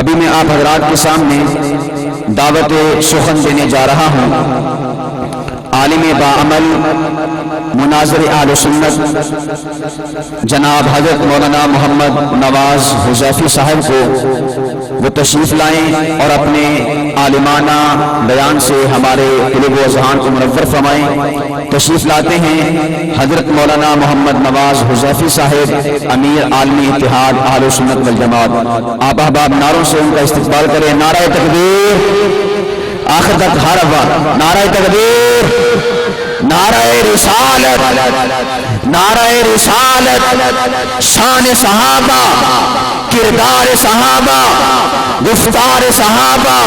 ابھی میں آپ حضرات کے سامنے دعوت سخن دینے جا رہا ہوں عالم باعمل مناظر اہل سنت جناب حضرت مولانا محمد نواز حذیفی صاحب کو وہ تشریف لائیں اور اپنے عالمانہ بیان سے ہمارے قلوب و اذہان کو منور فرمائیں۔ تشریف لاتے ہیں حضرت مولانا محمد نواز حذیفی صاحب امیر عالمی اتحاد اہل سنت والجماعت۔ آپ احباب نعروں سے ان کا استقبال کریں۔ نعرہ تکبیر، آخر تک ہر آواز نعرہ تکبیر، نعرہ رسالت، نعرہ رسالت، شان صحابہ، کردار صحابہ، گفتار صحابہ،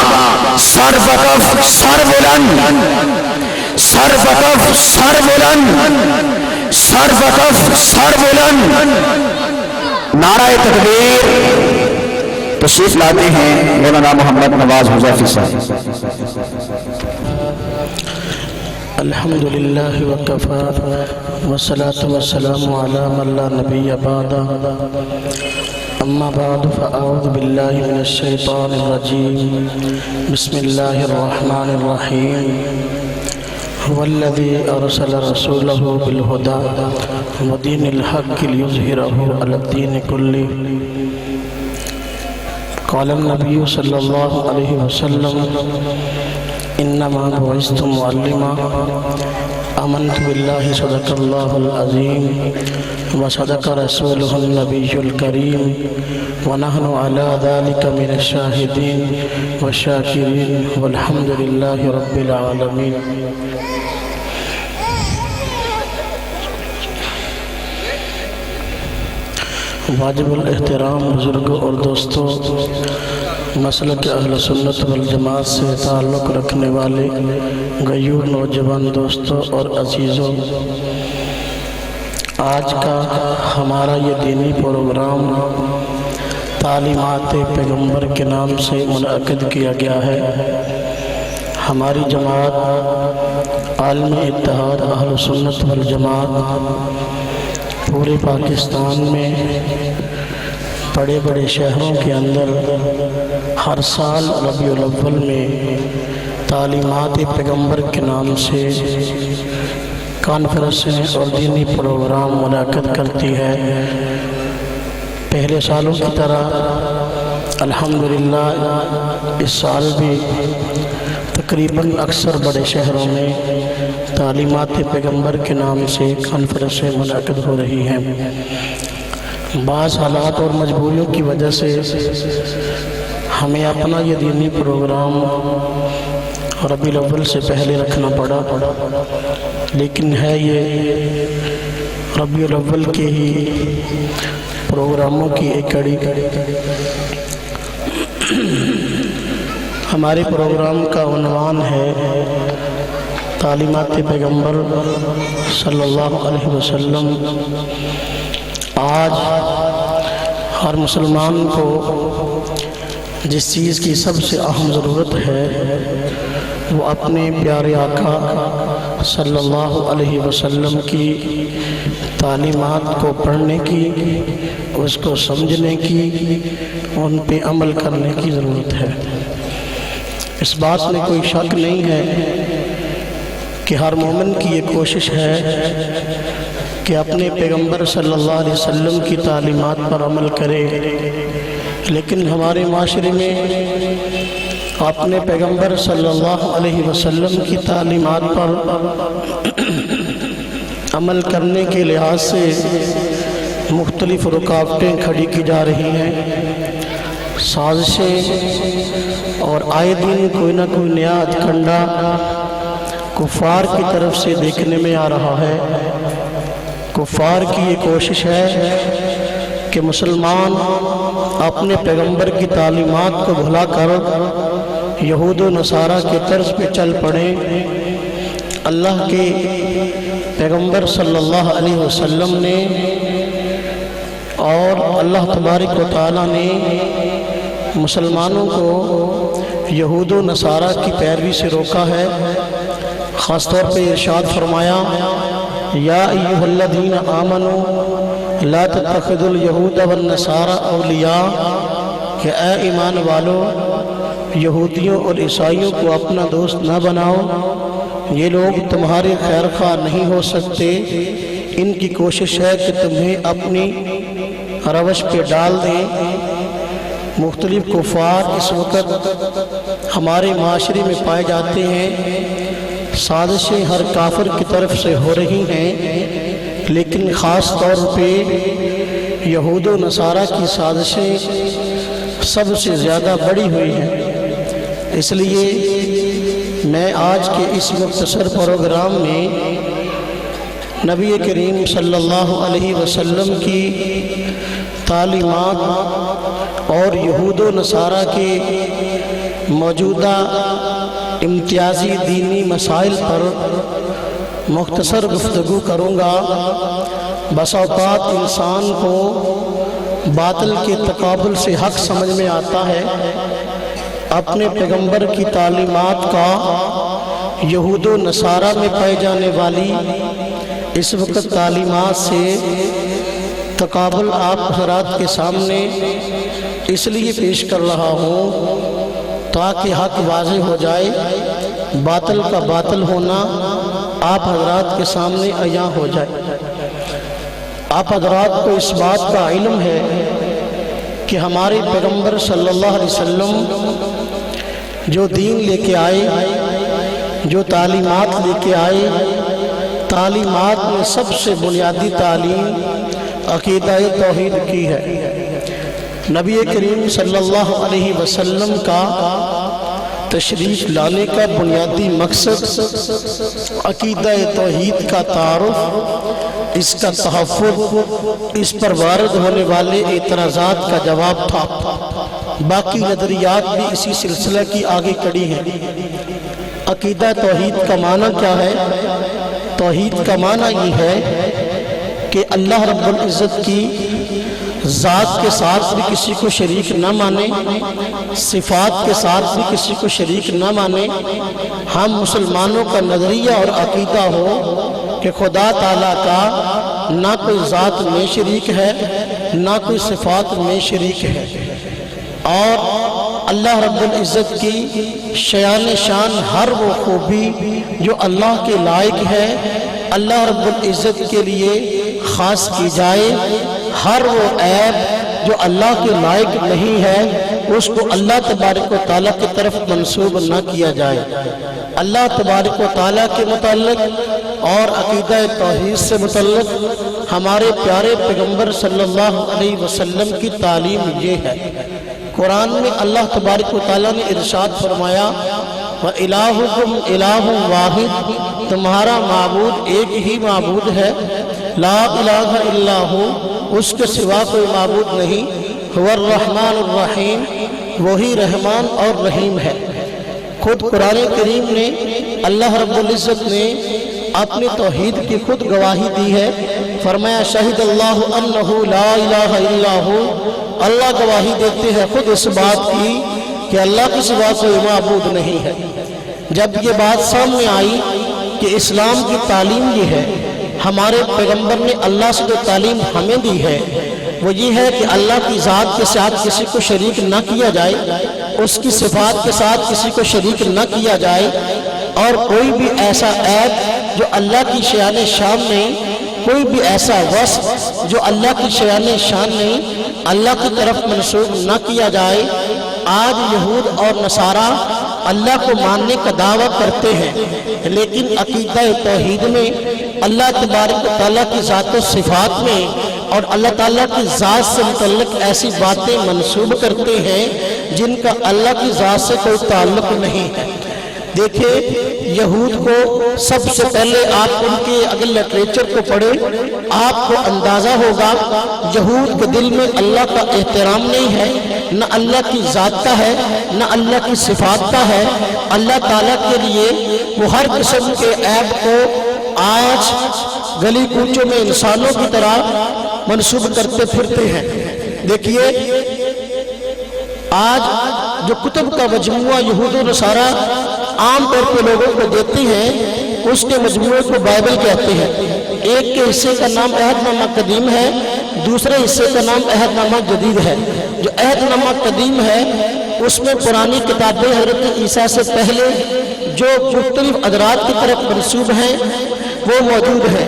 سر بکف سر بلند، سر بکف سر بلند، سر بکف سر بلند، نعرہ تکبیر۔ تشریف لاتے ہیں مولانا محمد نواز حذیفی صاحب۔ الحمدللہ وکفا والصلاة والسلام علی من لا نبی بعد، اما بعد فاعوذ باللہ من الشیطان الرجیم، بسم اللہ الرحمن الرحیم۔ هو الذی ارسل رسولہ بالہدی ودین الحق لیظہرہ علی الدین کلہ۔ قال النبی صلی اللہ علیہ وسلم انما بعثت معلما، آمنت باللہ صدق اللہ العظیم وصدق رسولہ النبی الکریم ونحن علی ذلک من الشاہدین والشاکرین والحمد للہ رب العالمین۔ واجب الاحترام بزرگوں اور دوستوں، مسلک اہل سنت والجماعت سے تعلق رکھنے والے غیور نوجوان دوستوں اور عزیزوں، آج کا ہمارا یہ دینی پروگرام تعلیمات پیغمبر کے نام سے منعقد کیا گیا ہے۔ ہماری جماعت عالمی اتحاد اہل سنت والجماعت پورے پاکستان میں بڑے بڑے شہروں کے اندر ہر سال ربیع الاول میں تعلیمات پیغمبر کے نام سے کانفرنسیں اور دینی پروگرام منعقد کرتی ہے۔ پہلے سالوں کی طرح الحمدللہ اس سال بھی تقریباً اکثر بڑے شہروں میں تعلیمات پیغمبر کے نام سے کانفرنسیں منعقد ہو رہی ہیں۔ بعض حالات اور مجبوریوں کی وجہ سے ہمیں اپنا یہ دینی پروگرام ربیع الاول سے پہلے رکھنا پڑا، لیکن ہے یہ ربیع الاول کے ہی پروگراموں کی ایک کڑی۔ ہمارے پروگرام کا عنوان ہے تعلیمات پیغمبر صلی اللہ علیہ وسلم۔ آج ہر مسلمان کو جس چیز کی سب سے اہم ضرورت ہے وہ اپنے پیارے آقا صلی اللہ علیہ وسلم کی تعلیمات کو پڑھنے کی، اس کو سمجھنے کی، ان پہ عمل کرنے کی ضرورت ہے۔ اس بات میں کوئی شک نہیں ہے کہ ہر مومن کی یہ کوشش ہے کہ اپنے پیغمبر صلی اللہ علیہ وسلم کی تعلیمات پر عمل کرے، لیکن ہمارے معاشرے میں اپنے پیغمبر صلی اللہ علیہ وسلم کی تعلیمات پر عمل کرنے کے لحاظ سے مختلف رکاوٹیں کھڑی کی جا رہی ہیں، سازشیں، اور آئے دن کوئی نہ کوئی نیا ہتھکنڈا کفار کی طرف سے دیکھنے میں آ رہا ہے۔ کفار کی یہ کوشش ہے کہ مسلمان اپنے پیغمبر کی تعلیمات کو بھلا کر یہود و نصارہ کے طرز پہ چل پڑیں۔ اللہ کے پیغمبر صلی اللہ علیہ وسلم نے اور اللہ تبارک و تعالیٰ نے مسلمانوں کو یہود و نصارہ کی پیروی سے روکا ہے۔ خاص طور پہ ارشاد فرمایا، یا ایھا الذین آمنوا لا تتخذوا الیہود والنصارى اولیاء، کہ اے ایمان والو یہودیوں اور عیسائیوں کو اپنا دوست نہ بناؤ، یہ لوگ تمہارے خیر خواہ نہیں ہو سکتے، ان کی کوشش ہے کہ تمہیں اپنی روش پہ ڈال دیں۔ مختلف کفار اس وقت ہمارے معاشرے میں پائے جاتے ہیں، سازشیں ہر کافر کی طرف سے ہو رہی ہیں، لیکن خاص طور پہ یہود و نصارہ کی سازشیں سب سے زیادہ بڑی ہوئی ہیں۔ اس لیے میں آج کے اس مختصر پروگرام میں نبی کریم صلی اللہ علیہ وسلم کی تعلیمات اور یہود و نصارہ کے موجودہ امتیازی دینی مسائل پر مختصر گفتگو کروں گا۔ بس اوقات انسان کو باطل کے تقابل سے حق سمجھ میں آتا ہے، اپنے پیغمبر کی تعلیمات کا یہود و نصارہ میں پائی جانے والی اس وقت تعلیمات سے تقابل آپ حضرات کے سامنے اس لیے پیش کر رہا ہوں تاکہ حق واضح ہو جائے، باطل کا باطل ہونا آپ حضرات کے سامنے عیاں ہو جائے۔ آپ حضرات کو اس بات کا علم ہے کہ ہمارے پیغمبر صلی اللہ علیہ وسلم جو دین لے کے آئے، جو تعلیمات لے کے آئے، تعلیمات میں سب سے بنیادی تعلیم عقیدہ توحید کی ہے۔ نبی کریم صلی اللہ علیہ وسلم کا تشریف لانے کا بنیادی مقصد عقیدہ توحید کا تعارف، اس کا تحفظ، اس پر وارد ہونے والے اعتراضات کا جواب تھا۔ باقی نظریات بھی اسی سلسلہ کی آگے کڑی ہیں۔ عقیدہ توحید کا معنی کیا ہے؟ توحید کا معنی یہ ہے کہ اللہ رب العزت کی ذات کے ساتھ بھی کسی کو شریک نہ مانے، صفات کے ساتھ بھی کسی کو شریک نہ مانے۔ ہم مسلمانوں کا نظریہ اور عقیدہ ہو کہ خدا تعالیٰ کا نہ کوئی ذات میں شریک ہے، نہ کوئی صفات میں شریک ہے، اور اللہ رب العزت کی شیان شان ہر وہ خوبی جو اللہ کے لائق ہے اللہ رب العزت کے لیے خاص کی جائے، ہر وہ عیب جو اللہ کے لائق نہیں ہے اس کو اللہ تبارک و تعالیٰ کی طرف منسوب نہ کیا جائے۔ اللہ تبارک و تعالیٰ کے متعلق اور عقیدہ توحید سے متعلق ہمارے پیارے پیغمبر صلی اللہ علیہ وسلم کی تعلیم یہ ہے۔ قرآن میں اللہ تبارک و تعالیٰ نے ارشاد فرمایا وَإِلَٰهُكُمْ إِلَٰهٌ وَاحِدٌ، تمہارا معبود ایک ہی معبود ہے، لا الہ الا ہو، اس کے سوا کوئی معبود نہیں، هو الرحمن الرحیم، وہی رحمان اور رحیم ہے۔ خود قرآن کریم نے اللہ رب العزت نے اپنی توحید کی خود گواہی دی ہے، فرمایا شہد اللہ انہ لا الہ الا ہو، اللہ گواہی دیتے ہیں خود اس بات کی کہ اللہ کے سوا کوئی معبود نہیں ہے۔ جب یہ بات سامنے آئی کہ اسلام کی تعلیم یہ ہے، ہمارے پیغمبر نے اللہ سے جو تعلیم ہمیں دی ہے وہ یہ ہے کہ اللہ کی ذات کے ساتھ کسی کو شریک نہ کیا جائے، اس کی صفات کے ساتھ کسی کو شریک نہ کیا جائے، اور کوئی بھی ایسا عیب جو اللہ کی شان شان نہیں، کوئی بھی ایسا وصف جو اللہ کی شان شان نہیں، اللہ کی طرف منسوب نہ کیا جائے۔ آج یہود اور نصارہ اللہ کو ماننے کا دعویٰ کرتے ہیں، لیکن عقیدہ توحید میں اللہ تبارک و تعالیٰ کی ذات و صفات میں اور اللہ تعالیٰ کی ذات سے متعلق ایسی باتیں منسوب کرتے ہیں جن کا اللہ کی ذات سے کوئی تعلق نہیں ہے۔ دیکھیں یہود کو سب سے پہلے آپ ان کے اگر لٹریچر کو پڑھیں آپ کو اندازہ ہوگا یہود کے دل میں اللہ کا احترام نہیں ہے، نہ اللہ کی ذات کا ہے، نہ اللہ کی صفات کا ہے۔ اللہ تعالیٰ کے لیے وہ ہر قسم کے عیب کو آج گلی کوچوں میں انسانوں کی طرح منسوب کرتے پھرتے ہیں۔ دیکھیے آج جو کتب کا مجموعہ یہود و نصارہ عام طور پہ لوگوں کو دیتے ہیں اس کے مجموعے کو بائبل کہتے ہیں۔ ایک کے حصے کا نام عہد نامہ قدیم ہے، دوسرے حصے کا نام عہد نامہ جدید ہے۔ جو عہد نامہ قدیم ہے اس میں پرانی کتابیں حضرت عیسیٰ سے پہلے جو مختلف ادرات کی طرف منسوب ہیں وہ موجود ہیں.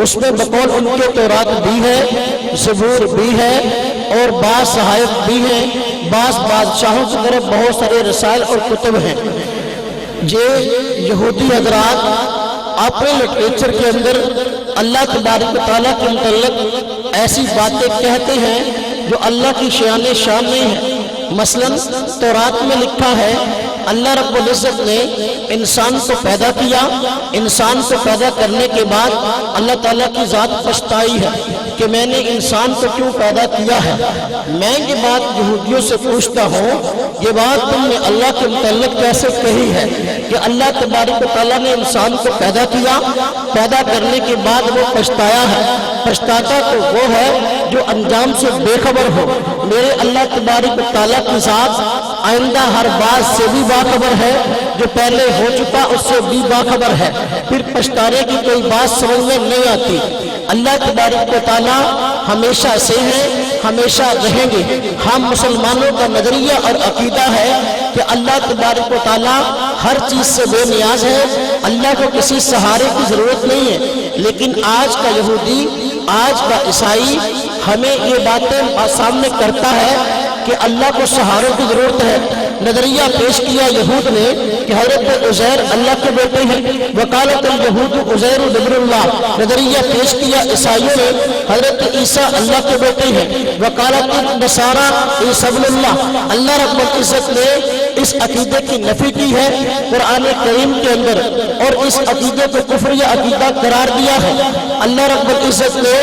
اس میں بقول ان کے تورات بھی ہے، زبور بھی ہے، اور بعض صحائف بھی ہیں، بعض بادشاہوں کی طرف بہت سارے رسائل اور کتب ہیں. یہ یہودی حضرات اپنے لٹریچر کے اندر اللہ تبارک و تعالیٰ کے متعلق ایسی باتیں کہتے ہیں جو اللہ کی شان شان نہیں ہے. مثلا تورات میں لکھا ہے اللہ رب العزت نے انسان کو پیدا کیا، انسان کو پیدا کرنے کے بعد اللہ تعالیٰ کی ذات پچھتائی ہے کہ میں نے انسان کو کیوں پیدا کیا ہے. میں یہ بات یہودیوں سے پوچھتا ہوں، یہ بات تم نے اللہ کے متعلق کیسے کہی ہے کہ اللہ تبارک و تعالیٰ نے انسان کو پیدا کیا، پیدا کرنے کے بعد وہ پچھتایا ہے. پچھتاتا تو وہ ہے جو انجام سے بے خبر ہو. میرے اللہ تبارک و تعالیٰ کی ذات آئندہ ہر بات سے بھی باخبر ہے، جو پہلے ہو چکا اس سے بھی باخبر ہے. پھر پچھتانے کی کوئی بات سمجھ میں نہیں آتی. اللہ تبارک و تعالیٰ ہمیشہ سے ہیں، ہمیشہ رہیں گے. ہم مسلمانوں کا نظریہ اور عقیدہ ہے کہ اللہ تبارک و تعالیٰ ہر چیز سے بے نیاز ہے، اللہ کو کسی سہارے کی ضرورت نہیں ہے. لیکن آج کا یہودی، آج کا عیسائی ہمیں یہ باتیں سامنے کرتا ہے کہ اللہ کو سہاروں کی ضرورت ہے. نظریہ پیش کیا یہود نے کہ حضرت عزیر اللہ کے بیٹے ہیں، وکالت الیہود عزیر ابن اللہ. نظریہ پیش کیا عیسائیوں نے حضرت عیسیٰ اللہ کے بیٹے ہیں، وکالت النصارى عیسی ابن اللہ. اللہ رب العزت نے اس عقیدے کی نفی کی ہے قرآن کریم کے اندر، اور اس عقیدے کو کفر یا عقیدہ قرار دیا ہے. اللہ رب العزت نے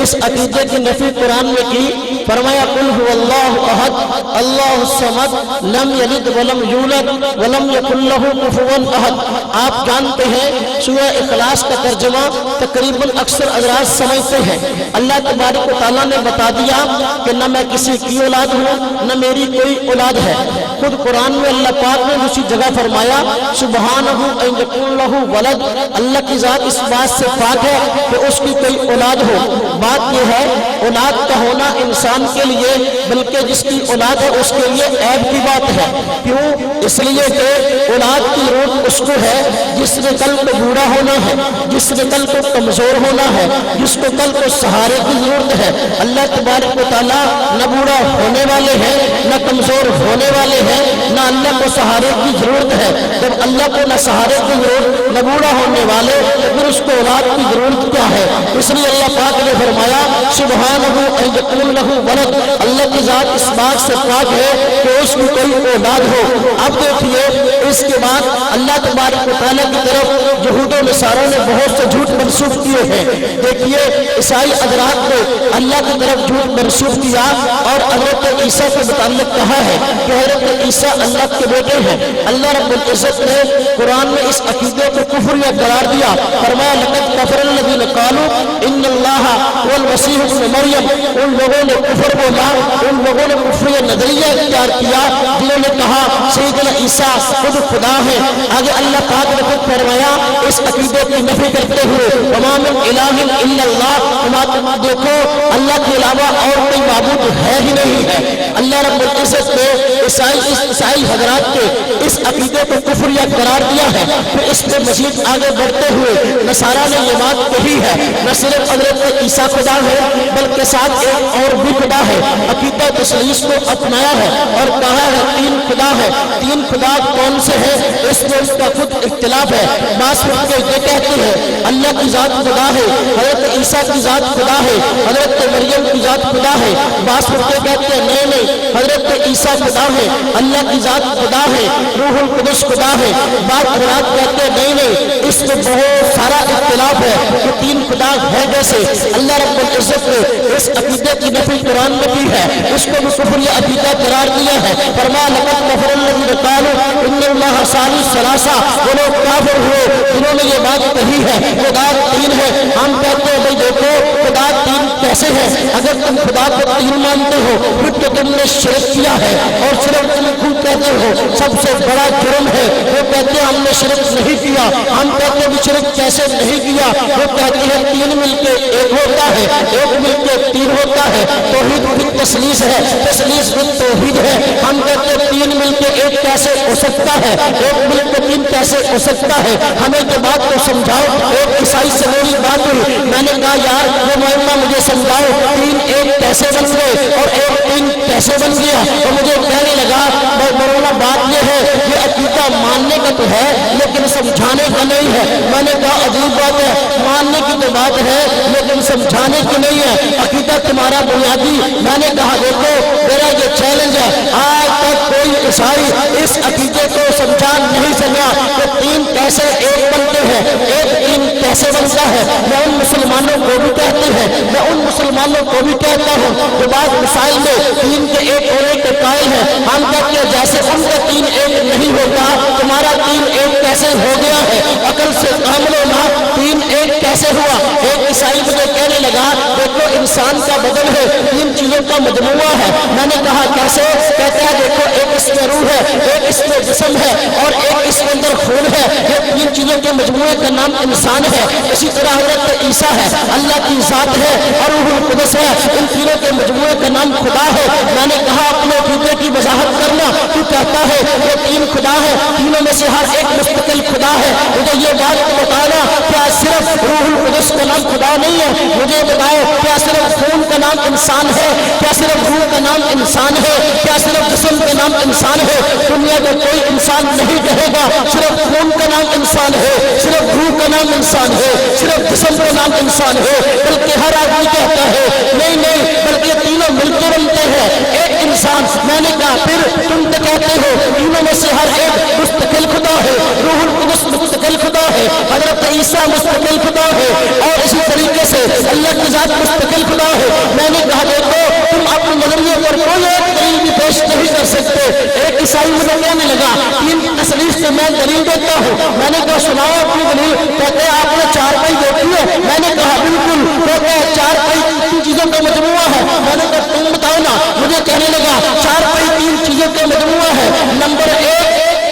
اس عقیدے کی نفی قرآن میں کی، فرمایا قل هو اللہ احد اللہ الصمد لم یلد ولم یولد ولم یکن له کفوا احد. آپ جانتے ہیں سورہ اخلاص کا ترجمہ تقریباً اکثر حضرات سمجھتے ہیں. اللہ تبارک و تعالیٰ نے بتا دیا کہ نہ میں کسی کی اولاد ہوں نہ میری کوئی اولاد ہے. خود قرآن میں اللہ پاک نے دوسری جگہ فرمایا سبحانہ ان یکون لہ ولد. اللہ کی ذات اس بات سے پاک ہے کہ اس کی کوئی اولاد ہو. بات یہ ہے اولاد کا ہونا انسان کے لیے بلکہ جس کی اولاد ہے اس کے لیے عیب کی بات ہے. کیوں؟ اس لیے کہ اولاد کی ضرورت اس کو ہے جس نے کل کو بوڑھا ہونا ہے، جس نے کل کو کمزور ہونا ہے، جس کو کل کو سہارے کی ضرورت ہے. اللہ تبارک و تعالیٰ نہ بوڑھا ہونے والے ہیں نہ کمزور ہونے والے ہیں، نہ اللہ کو سہارے کی ضرورت ہے. جب اللہ کو نہ سہارے کی ضرورت نہ بوڑھا ہونے والے تو پھر اس کو اولاد کی ضرورت کیا ہے؟ اس لیے اللہ پاک نے فرمایا سبحانہ ان یکون لہ ولد. اللہ کی ذات اس بات سے پاک ہے کہ اس کی کوئی اولاد ہو. اب دیکھیے اس کے بعد اللہ تبارک و تعالیٰ کی طرف یہود و نصارہ نے بہت سے جھوٹ منسوب کیے ہیں. دیکھیے عیسائی حضرات نے اللہ کی طرف جھوٹ منسوب کیا اور حضرت عیسیٰ کے متعلق کہا ہے کہ حضرت عیسیٰ اللہ کے بیٹے ہیں. اللہ رب العزت نے قرآن میں اس عقیدے کو کفر یا قرار دیا. فرمایا لقد کفر الذین قالوا ان اللہ والمسیح ابن مریم. ان لوگوں نے کفر بولا، ان لوگوں نے کفر نظریہ اختیار کیا جنہوں نے کہا سیدنا عیسیٰ خود خدا ہے. آگے اللہ پاک نے خود فرمایا اس عقیدے کی نفی کرتے ہوئے وما من الہ الا اللہ. دیکھو اللہ کے علاوہ اور کوئی معبود ہے ہی نہیں ہے. اللہ رب العزت نے عیسائی حضرات کے اس عقیدے کو کفر یا قرار دیا ہے. پھر اس میں مزید آگے بڑھتے ہوئے نصارہ نے یہ بات کہی ہے نہ صرف حضرت عیسیٰ خدا ہے بلکہ ساتھ ایک اور بھی خدا ہے. عقیدہ تثلیث کو اپنایا ہے اور کہا ہے تین خدا ہے. تین خدا کون سے ہیں اس میں اس کا خود اختلاف ہے. بعض فرقے یہ کہتے ہیں اللہ کی ذات خدا ہے، حضرت عیسیٰ کی ذات خدا ہے، حضرت مریم کی ذات خدا ہے. بعض فرقے کہتے ہیں نہیں حضرت عیسیٰ خدا ہے، اللہ کی ذات خدا ہے، روح القدس خدا ہے. بعض حضرات کہتے ہیں نہیں اس میں بہت سارا اختلاف ہے کہ تین خدا ہے کیسے. اللہ رب العزت نے اس عقیدے کی نفی قرآن میں کی ہے، اس کو بھی کفر یا عقیدہ قرار دیا ہے. فرمایا لقد کفر الذین قالوا ان اللہ ثالث ثلاثہ. وہ لوگ کافر ہوئے جنہوں نے یہ بات کہی ہے خدا تین ہے. ہم کہتے ہیں بھائی دیکھو خدا تین کیسے ہے؟ اگر تم خدا کو تین مانتے ہو پھر تو تم نے شرک کیا ہے اور شرک تم خود کہتے ہو سب سے بڑا جرم ہے. وہ کہتے ہیں ہم نے شرک نہیں کیا. ہم کہتے ہیں شرک کیسے نہیں کیا؟ وہ کہتے ہیں تین مل کے ایک ہوتا ہے، ایک مل کے تین ہوتا ہے. توحید تسلیس ہے، تسلیس بالتوحید ہے۔ ہم کہتے ہیں تین مل کے ایک کیسے ہو سکتا ہے، ایک مل کے تین کیسے ہو سکتا ہے؟ ہمیں تو بات کو سمجھاؤ۔ ایک عیسائی سے میری بات ہوئی، میں نے کہا یار یہ معمہ مجھے سمجھاؤ، تین ایک کیسے بن گئے اور ایک تین کیسے بن گیا؟ تو مجھے کہنے لگا مولانا بات یہ ہے، یہ عقیدہ ماننے کا تو ہے لیکن سمجھانے کا نہیں ہے۔ میں نے کہا عجیب بات ہے، ماننے کی تو بات ہے لیکن سمجھانے کی نہیں ہے، عقیدہ تمہارا بنیادی۔ میں نے کہا دیکھو میرا یہ چیلنج ہے، آج تک کوئی عیسائی اس عقیدے کو سمجھا نہیں سکا کہ تین کیسے ایک بنتے ہیں، ایک تین کیسے بنتا ہے۔ میں ان مسلمانوں کو بھی کہتے ہیں، میں ان مسلمانوں کو بھی کہتا ہوں جو بعض مسائل میں تین کے ایک ہونے کے قائل ہیں، ہم کہتے ہیں جیسے ان کا تین ایک نہیں ہوتا تمہارا تین ایک کیسے ہو گیا ہے؟ عقل سے کام لو نا، تین ایک کیسے ہوا؟ ایک عیسائی مجھے کہنے لگا دیکھو انسان کا بدن ہے، تین چیزوں کا مجموعہ ہے۔ میں نے کہا کیسے؟ کہتا ہے دیکھو ایک اس میں روح ہے، ایک اس میں جسم ہے اور ایک اس کے اندر خون ہے، یہ تین چیزوں کے مجموعے کا نام انسان ہے۔ اسی طرح حضرت عیسیٰ ہے، اللہ کی ذات ہے اور روح القدس ہے، ان تینوں کے مجموعے کا نام خدا ہے۔ میں نے کہا اپنے عقیدے کی وضاحت کرنا، تو کہتا ہے یہ تین خدا ہے، تینوں میں سے ہر ایک مستقل خدا ہے۔ مجھے یہ بات بتانا کیا صرف روح القدس کا نام خدا نہیں ہے؟ مجھے بتاؤ کیا صرف خون کا نام انسان ہے؟ کیا صرف روح کا نام انسان ہے؟ کیا صرف جسم کا نام انسان ہے؟ دنیا کا کوئی انسان نہیں کہے گا صرف خون کا نام انسان ہے، صرف روح کا نام انسان ہے، صرف جسم کا نام انسان ہے، بلکہ ہر آدمی کہتا ہے نہیں نہیں، بلکہ تینوں مل کے بنتے ہیں ایک انسان۔ میں نے کہا پھر تم تو کہتے ہو تینوں میں سے ہر ایک مستقل خدا ہے، روح القدس مستقل خدا ہے، حضرت عیسیٰ مستقل خدا ہے اور اسی طریقے سے اللہ کی ذات مستقل خدا ہے۔ میں نے کہا دیکھو تم اپنے نظریے پر کوئی ایک دلیل بھی پیش نہیں کر سکتے۔ ایک عیسائی مجھے کہنے لگا تین تصریح سے میں دلیل دیتا ہوں۔ میں نے کہا سناؤ اپنی دلیل۔ کہتے ہیں آپ نے چار پائی دیکھی ہے؟ میں نے کہا بالکل۔ کہتے ہیں چار پائی تین چیزوں کا مجموعہ ہے۔ میں نے کہا تم بتاؤ نا۔ مجھے کہنے لگا چار پائی تین چیزوں کا مجموعہ ہے۔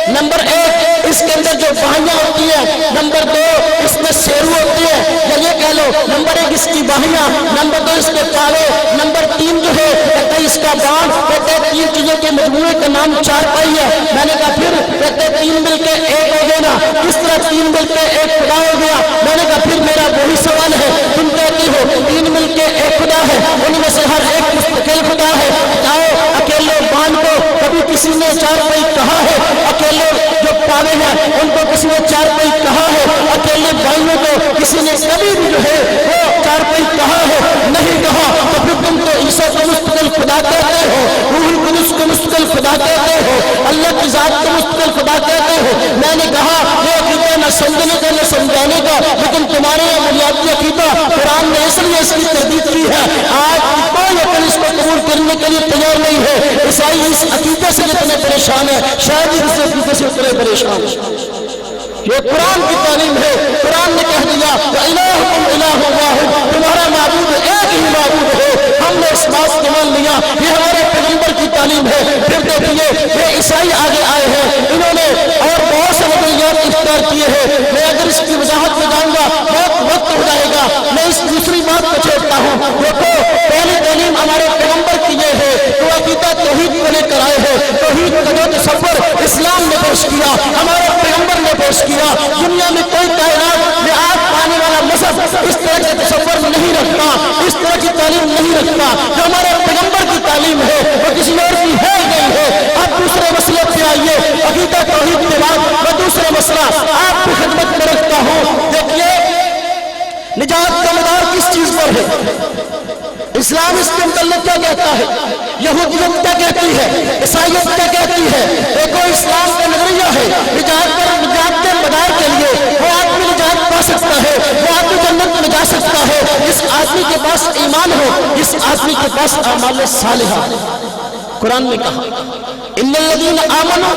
نمبر ایک اس کے اندر جو باہیاں ہوتی ہیں، نمبر دو اس میں سیرو ہوتی ہے، یا یہ کہہ لو نمبر ایک اس کی باہیاں، نمبر دو اس کے پاوے، نمبر تین جو ہے کہتے ہیں اس کا بان۔ کہتے ہیں تین چیزوں کے مجموعے کا نام چار پائی ہے۔ میں نے کہا پھر؟ کہتے ہیں تین مل کے ایک ہو گیا نا، کس طرح تین مل کے ایک خدا ہو گیا؟ میں نے کہا پھر میرا وہی سوال ہے، تم کہتی ہو تین مل کے ایک خدا ہے، ان میں سے ہر ایک مستقل خدا ہے، بتاؤ اکیلے بان کو کبھی کسی نے چار پائی کہا ہے؟ اکیلے جو پاوے ہیں ان کو کسی نے چار پائی کہا ہے؟ اکیلے بھائیوں کو کسی نے کبھی بھی جو ہے وہ چار پائی کہا ہے؟ نہیں کہا۔ تو پھر تم تو عیسیٰ کو مستقل خدا کہتے ہو، روح القدس کو مستقل خدا کہتے ہو، اللہ کی ذات کو مستقل خدا کہتے ہو۔ میں نے کہا یہ عقیدہ نہ سمجھنے کا نہ سمجھانے کا، لیکن تمہارے یہاں بنیادی عقیدہ قرآن نے اس لیے اس کی تردید کی ہے۔ آج کوئی عقل اس کو قبول کرنے کے لیے تیار نہیں ہے۔ عیسائی اس عقیدے سے جتنے پریشان ہے شاید ہی اس عقیدے سے اتنے پریشان ہے۔ یہ قرآن کی تعلیم ہے۔ قرآن نے کہہ دیا وَإِلَٰهُكُمْ إِلَٰهٌ وَاحِدٌ، تمہارا معبود ایک ہی معبود ہے۔ ہم نے اس بات کو مان لیا، یہ ہمارے پیغمبر کی تعلیم ہے۔ پھر دیکھیے یہ عیسائی آگے آئے ہیں، انہوں نے اور بہت سے نظریات اختیار کیے ہیں۔ میں اگر اس کی وضاحت میں جاؤں گا بہت وقت ہو جائے گا، میں اس دوسری بات کو چھوڑتا ہوں۔ دیکھو پہلی تعلیم ہمارے پیغمبر کی یہ ہے تو عقیدہ توحید کو لے کر آئے ہیں۔ توحید کا جو تصور اسلام نے پیش کیا، ہمارے پیغمبر نے پیش کیا۔ دنیا میں کوئی کائنات میں آج پانے والا مذہب اس طرح کے تصور نہیں رکھتا، اس طرح کی تعلیم نہیں رکھتا۔ جو ہمارے پیغمبر کی تعلیم ہے وہ کسی اور کی ہے نہیں ہے۔ اب دوسرے مسئلے پہ آئیے، عقیدہ توحید کے بعد میں دوسرا مسئلہ آپ کی خدمت میں رکھتا ہوں۔ دیکھیے نجات کا مدار کس چیز پر ہے؟ اسلام اس کے متعلق کیا کہتا ہے؟ یہودیت کیا کہتی ہے؟ عیسائیت کیا کہتی ہے؟ دیکھو اسلام کا نظریہ ہے نجات کے مدار کے لیے وہ آدمی نجات پا سکتا ہے، وہ آدمی جنت میں جا سکتا ہے جس آدمی کے پاس ایمان ہو، جس آدمی کے پاس اعمال صالحہ۔ قرآن نے کہا ان الذین آمنوا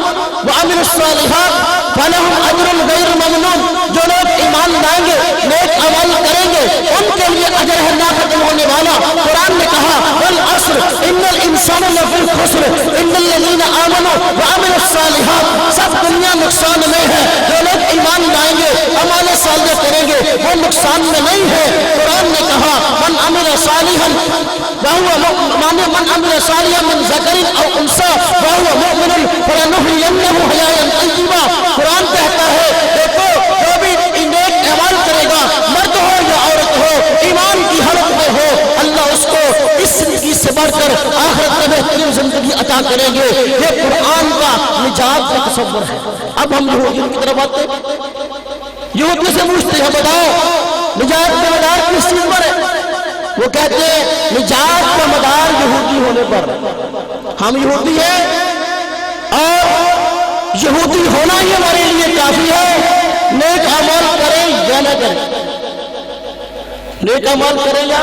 وعملوا الصالحات فلہم اجر غیر ممنون، جو لوگ ایمان لائیں گے نیک عمل کریں گے ان کے لیے اجر ہے نہ ختم ہونے والا۔ قرآن نے کہا والعصر ان الانسان لفی خسر ان الذین آمنوا وعملوا الصالحات، سب دنیا نقصان میں ہے، جو لوگ ایمان لائیں گے اعمال صالحہ کریں گے وہ نقصان میں نہیں ہے۔ قرآن نے کہا من عمل صالحا من ذکر او انثى وهو مؤمن فلنحيينه حیاۃ طیبہ. قرآن کہتا ہے دیکھو جو بھی نیک اعمال کرے گا، مرد ہو یا عورت ہو، ایمان کی حالت میں ہو، اللہ اس کو اس زندگی سے بڑھ کر آخرت میں بہترین زندگی عطا کریں گے. یہ قرآن کا نجات کا تصور ہے. اب ہم یہودیوں کی طرف آتے ہیں. یہودیوں سے پوچھتے ہیں بتاؤ نجات کا مدار کس چیز پر ہے؟ وہ کہتے ہیں نجات کا مدار یہودی ہونے پر. ہم یہودی ہیں اور یہودی ہونا ہی ہمارے لیے کافی ہے. نیک اعمال کریں یا نہ کریں، نیک اعمال کریں یا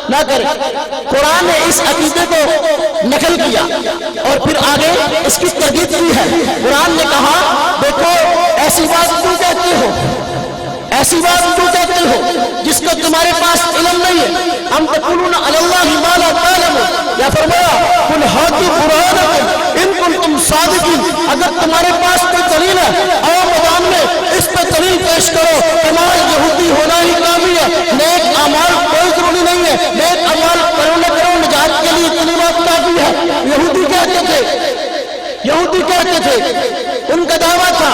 نہ کریں. قرآن نے اس عقیدے کو نقل کیا اور پھر آگے اس کی تردید کی ہے. قرآن نے کہا دیکھو ایسی بات کیوں کہتے ہو، ایسی بات کیوں کہتے ہو جس کو تمہارے پاس علم نہیں ہے. ام تقولون علی اللہ ما لا تعلمون. یا فرمایا قل ہاتوا برہانکم ان کنتم صادقین. اگر تمہارے پاس کوئی دلیل ہے آؤ میدان میں اس پہ دلیل پیش کرو. تمہارا یہودی ہونا ہی کافی ہے. نیک اعمال کوئی ضروری نہیں ہے. نیک اعمال کرو نہ کرو نجات کے لیے اتنی بات کافی ہے. یہودی کہتے تھے، یہودی کہتے تھے، ان کا دعویٰ تھا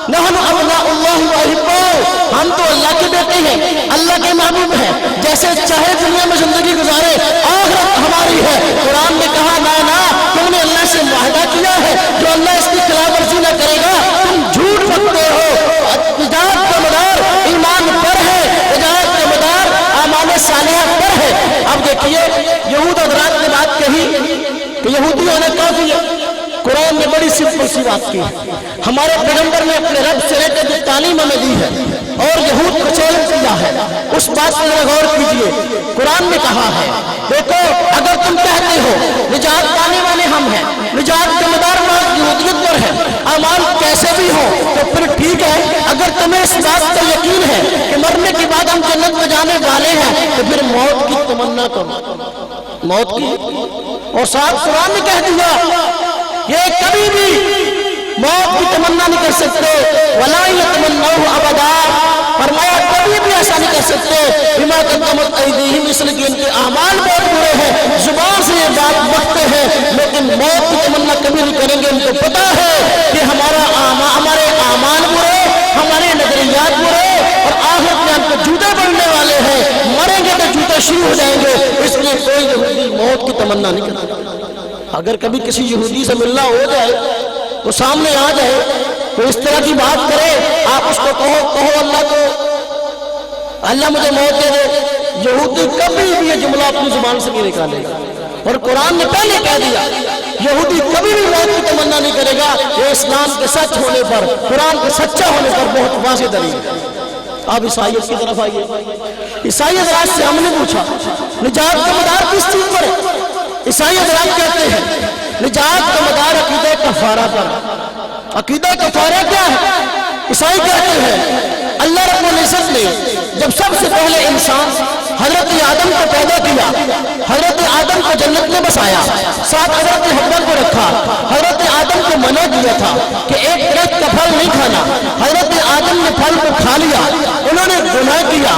نحن ابناء اللہ واحباؤہ، ہم تو اللہ کے بیٹے ہیں، اللہ کے محبوب ہیں، جیسے چاہے دنیا میں زندگی گزارے آخرت ہماری ہے. قرآن نے کہا نا تم نے اللہ سے معاہدہ کیا ہے، جو اللہ اس کی خلاف ورزی نہ کرے گا تم جھوٹ بکتے ہو. نجات کا مدار ایمان پر ہے، نجات کا مدار اعمال صالحہ پر ہے. اب دیکھیے یہود حضرات نے بات کہی کہ یہودی ہونا کافی ہے. قرآن نے بڑی سمپل سی بات کی. ہمارے پیغمبر نے اپنے رب سے لے کر جو تعلیم ہمیں دی ہے اور یہود کو چیلنج کیا ہے اس بات پر غور کیجئے. قرآن نے کہا ہے دیکھو اگر تم کہتے ہو نجات پانے والے ہم ہیں، نجات کا مدار یہودیت پر ہے، اعمال کیسے بھی ہو تو پھر ٹھیک ہے. اگر تمہیں اس بات کا یقین ہے کہ مرنے کے بعد ہم جنت میں جانے والے ہیں تو پھر موت کی تمنا کرو، موت کی. اور ساتھ قرآن نے کہہ دیا یہ کبھی بھی موت کی تمنا نہیں کر سکتے. وَلَا يَتَمَنَّوْهُ أَبَدًا. فرمایا کبھی بھی ایسا نہیں کر سکتے. بِمَا قَدَّمَتْ أَيْدِيهِمْ، اس لیے ان کے اعمال بہت برے ہیں، زبان سے یہ بات بکتے ہیں لیکن موت کی تمنا کبھی نہیں کریں گے. ان کو پتا ہے کہ ہمارے اعمال برے، ہمارے نظریات برے اور آخرت میں ہم کو جوتے پڑنے والے ہیں، مریں گے تو جوتے شروع ہو جائیں گے. اس لیے کوئی یہودی موت کی تمنا نہیں کرتا. اگر کبھی کسی یہودی سے ملنا ہو جائے تو سامنے آ جائے تو اس طرح کی بات کرے، آپ اس کو کہو اللہ کو اللہ مجھے موت دے دے. یہودی کبھی بھی یہ جملہ اپنی زبان سے نہیں نکالے گا. اور قرآن نے پہلے کہہ دیا یہودی کبھی بھی موت کی تمنا نہیں کرے گا. یہ اسلام کے سچ ہونے پر، قرآن کے سچا ہونے پر بہت واضح دلیل ہے. آپ عیسائیت کی طرف آئیے. عیسائی حضرات سے ہم نے پوچھا نجات کا مدار کس چیز پر ہے؟ عیسائی حضرات کہتے ہیں نجات کا مدار عقیدہ کفارہ پر. عقیدہ کفارہ کیا ہے؟ عیسائی کہتے ہیں اللہ رب العزت نے جب سب سے پہلے انسان حضرت آدم کو پیدا کیا، حضرت آدم کو جنت میں بسایا، ساتھ حضرت حوا کو رکھا. حضرت آدم کو منع کیا تھا کہ ایک درخت کا پھل نہیں کھانا. حضرت آدم نے پھل کو کھا لیا، انہوں نے گناہ کیا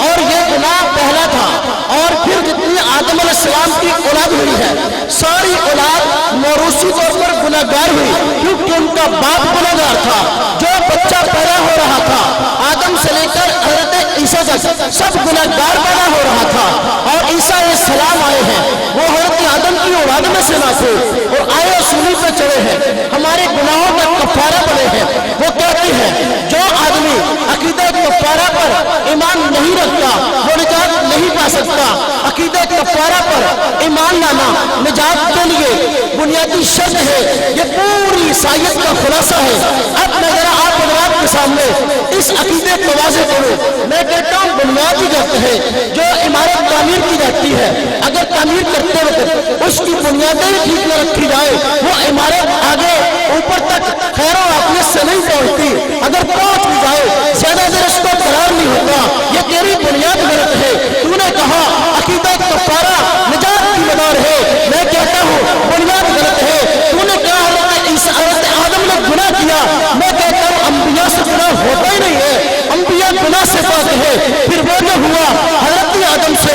اور یہ گناہ پہلا تھا. اور پھر جتنی آدم علیہ السلام کی اولاد ہوئی ہے ساری اولاد موروثی طور پر گناہگار ہوئی کیونکہ ان کا باپ گناہگار تھا. جو بچہ پیدا ہو رہا تھا آدم سے لے کر حضرت عیسیٰ تک سب گناہگار پیدا ہو رہا تھا. اور عیسیٰ علیہ السلام آئے ہیں، وہ حضرت آدم کی اولاد میں سے نہ تھے اور آئے سولی پہ چڑھے ہیں، ہمارے گناہوں کا کفارہ بنے ہیں. وہ کہتے ہیں جو آدمی عقیدہ کفارہ پر ایمان نہیں رکھتا وہ نجات نہیں پا سکتا. عقیدہ کفارہ پر ایمان لانا نجات کے لیے بنیادی شرط ہے. یہ پوری عیسائیت کا خلاصہ ہے. اب میں ذرا آپ حضرات کے سامنے اس عقیدے کو واضح کروں. میں کہتا ہوں بنیادی کرتے ہیں جو عمارت تعمیر کی جاتی ہے اگر تعمیر کرتے وقت اس کی بنیادیں ٹھیک نہ رکھی جائے وہ عمارت آگے اوپر تک خیر و عافیت سے نہیں پہنچتی. اگر پہنچ بھی جائے زیادہ دیر اس کو قرار نہیں ہوتا. یہ تیری بنیاد غلط ہے. تو نے کہا عقیدہ کفارہ نجات کی مدار ہے، میں کہتا ہوں بنیاد غلط ہے. تو نے کہا حضرت آدم نے گناہ کیا، میں کہتا ہوں انبیاء سے گناہ ہوتا ہی نہیں ہے، انبیاء گناہ سے پاک ہے. پھر وہ جو ہوا حضرت آدم سے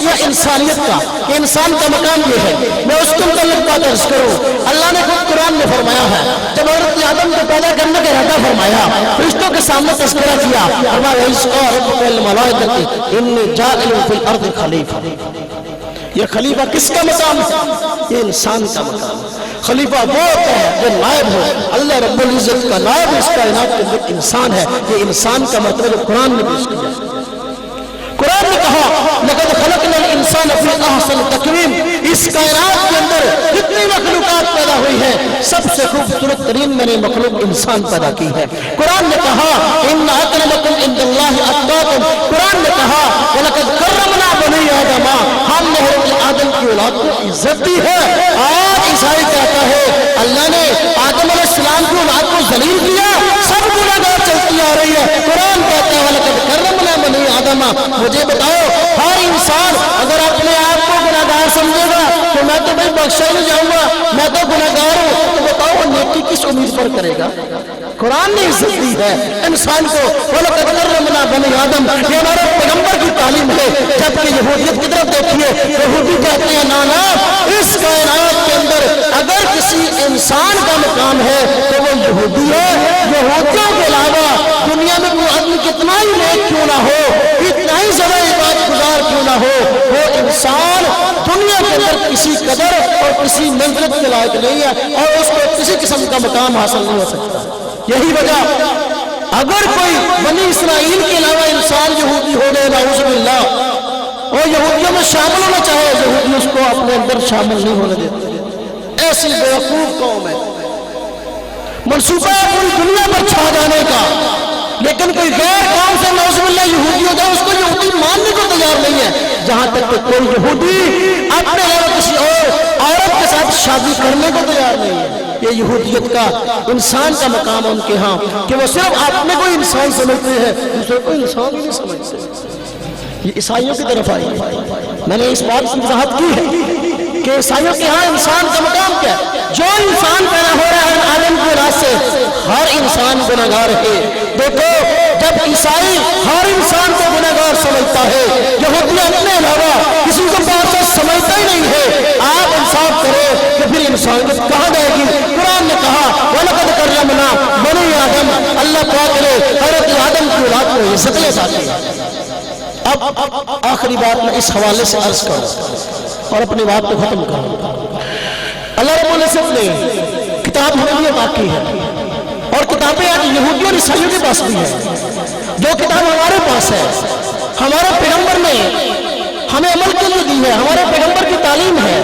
یا انسانیت کا کہ انسان کا مقام یہ ہے، میں اس کے متعلق بات عرض کروں۔ اللہ نے خود قرآن میں فرمایا ہے، جب حضرت آدم کو پیدا کرنے کا ارادہ فرمایا، فرشتوں کے سامنے تذکرہ کیا، فرمایا وَإِذْ قَالَ رَبُّكَ لِلْمَلَائِكَةِ إِنِّي جَاعِلٌ فِي الْأَرْضِ خَلِيفَةً۔ یہ خلیفہ کس کا مقام ہے؟ یہ انسان کا مقام ہے۔ خلیفہ وہ ہوتا ہے جو نائب ہو، اللہ رب العزت کا نائب اس کائنات کے اندر انسان ہے۔ یہ انسان کا مطلب قرآن نے پیش کیا۔ قرآن نے کہا لَقَدْ خَلَقْنَا الْإِنسَانَ فِي أَحْسَنِ تَقْوِيمٍ، اس کائنات کے اندر جتنی مخلوقات پیدا ہوئی ہے سب سے خوبصورت ترین میں نے مخلوق انسان پیدا کی ہے۔ قرآن نے کہا إِنَّ أَكْرَمَكُمْ عِندَ اللَّهِ أَتْقَاكُمْ، قرآن نے کہا وَلَقَدْ كَرَّمْنَا بَنِي آدَمَ، ہم نے حضرت آدم کی اولاد کو عزت دی ہے۔ آج عیسائی کہتا ہے اللہ نے آدم علیہ السلام کی اولاد کو ذلیل کیا، سب گناہگار چلتی آ رہی ہے۔ قرآن کہتا ہے وَلَقَدْ كَرَّمْنَا بَنِي آدَمَ۔ مجھے بتاؤ ہر انسان اگر اپنے آپ کو گناہگار سمجھے گا تو میں تو بھائی بخشا نہیں جاؤں گا، میں تو گناہگار ہوں، تو بتاؤ وہ نیکی کس امید پر کرے گا؟ قرآن نے عزت دی ہے انسان کو۔ وَلَقَدْ كَرَّمْنَا بَنِي آدَمَ، یہ ہمارے پیغمبر کی تعلیم ہے۔ جبکہ یہودیت کی طرف دیکھیے، یہودی کہتے ہیں نا اس کائنات کے اندر اگر کسی انسان کا مقام ہے تو وہ یہودی ہے۔ یہودیوں کے علاوہ دنیا میں کوئی آدمی کتنا ہی نیک کیوں نہ ہو، کتنا ہی زیادہ عبادت گزار کیوں نہ ہو، وہ انسان دنیا کے اندر کسی قدر اور کسی منزلت کے لائق نہیں ہے اور اس کو کسی قسم کا مقام حاصل نہیں ہو سکتا۔ یہی وجہ اگر کوئی بنی اسرائیل کے علاوہ انسان یہودی ہو گئے نعوذ باللہ اور یہودیوں میں شامل ہونا چاہے، یہودی اس کو اپنے اندر شامل نہیں ہونے دیتے۔ ایسی بیوقوف قوم ہے، منصوبہ ہے پوری دنیا پر چھا جانے کا، لیکن کوئی غیر قوم سے نعوذ باللہ یہودی ہوتا ہے اس کو یہودی ماننے کو تیار نہیں ہے، جہاں تک کہ کوئی یہودی اپنے علاوہ کسی اور عورت کے ساتھ شادی کرنے کو تیار نہیں ہے۔ یہ یہودیت کا انسان کا مقام ہے ان کے ہاں کہ وہ صرف اپنے کو انسان سمجھتے ہیں، دوسرے کو انسان ہی نہیں سمجھتے۔ یہ عیسائیوں کی طرف آئی، میں نے اس بات کی وضاحت کی ہے کہ عیسائیوں کے ہاں انسان کا مقام کیا ہے؟ جو انسان پیدا ہو رہا ہے آدم کی اولاد سے، ہر انسان گناہگار ہے۔ دیکھو جب عیسائی ہر انسان کو گناہگار سمجھتا ہے، یہودی اپنے علاوہ کسی کو معصوم سمجھتا ہی نہیں ہے، آپ انصاف کرو کہ پھر انسانیت کہاں جائے گی؟ قرآن نے کہا وَلَقَدْ كَرَّمْنَا بَنِي آدَمَ، اللہ پاک نے حضرت آدم کی اولاد کو عزت لے ساتھی۔ اب آخری بات میں اس حوالے سے عرض کروں اور اپنی بات کو ختم کروں۔ اللہ رب العزت نے کتاب ہمیں لیے باقی ہے اور کتابیں آج یہودیوں اور عیسائیوں کے پاس بھی ہے۔ جو کتاب ہمارے پاس ہے ہمارے پیغمبر نے ہمیں عمل کے لیے دی ہے، ہمارے پیغمبر کی تعلیم ہے،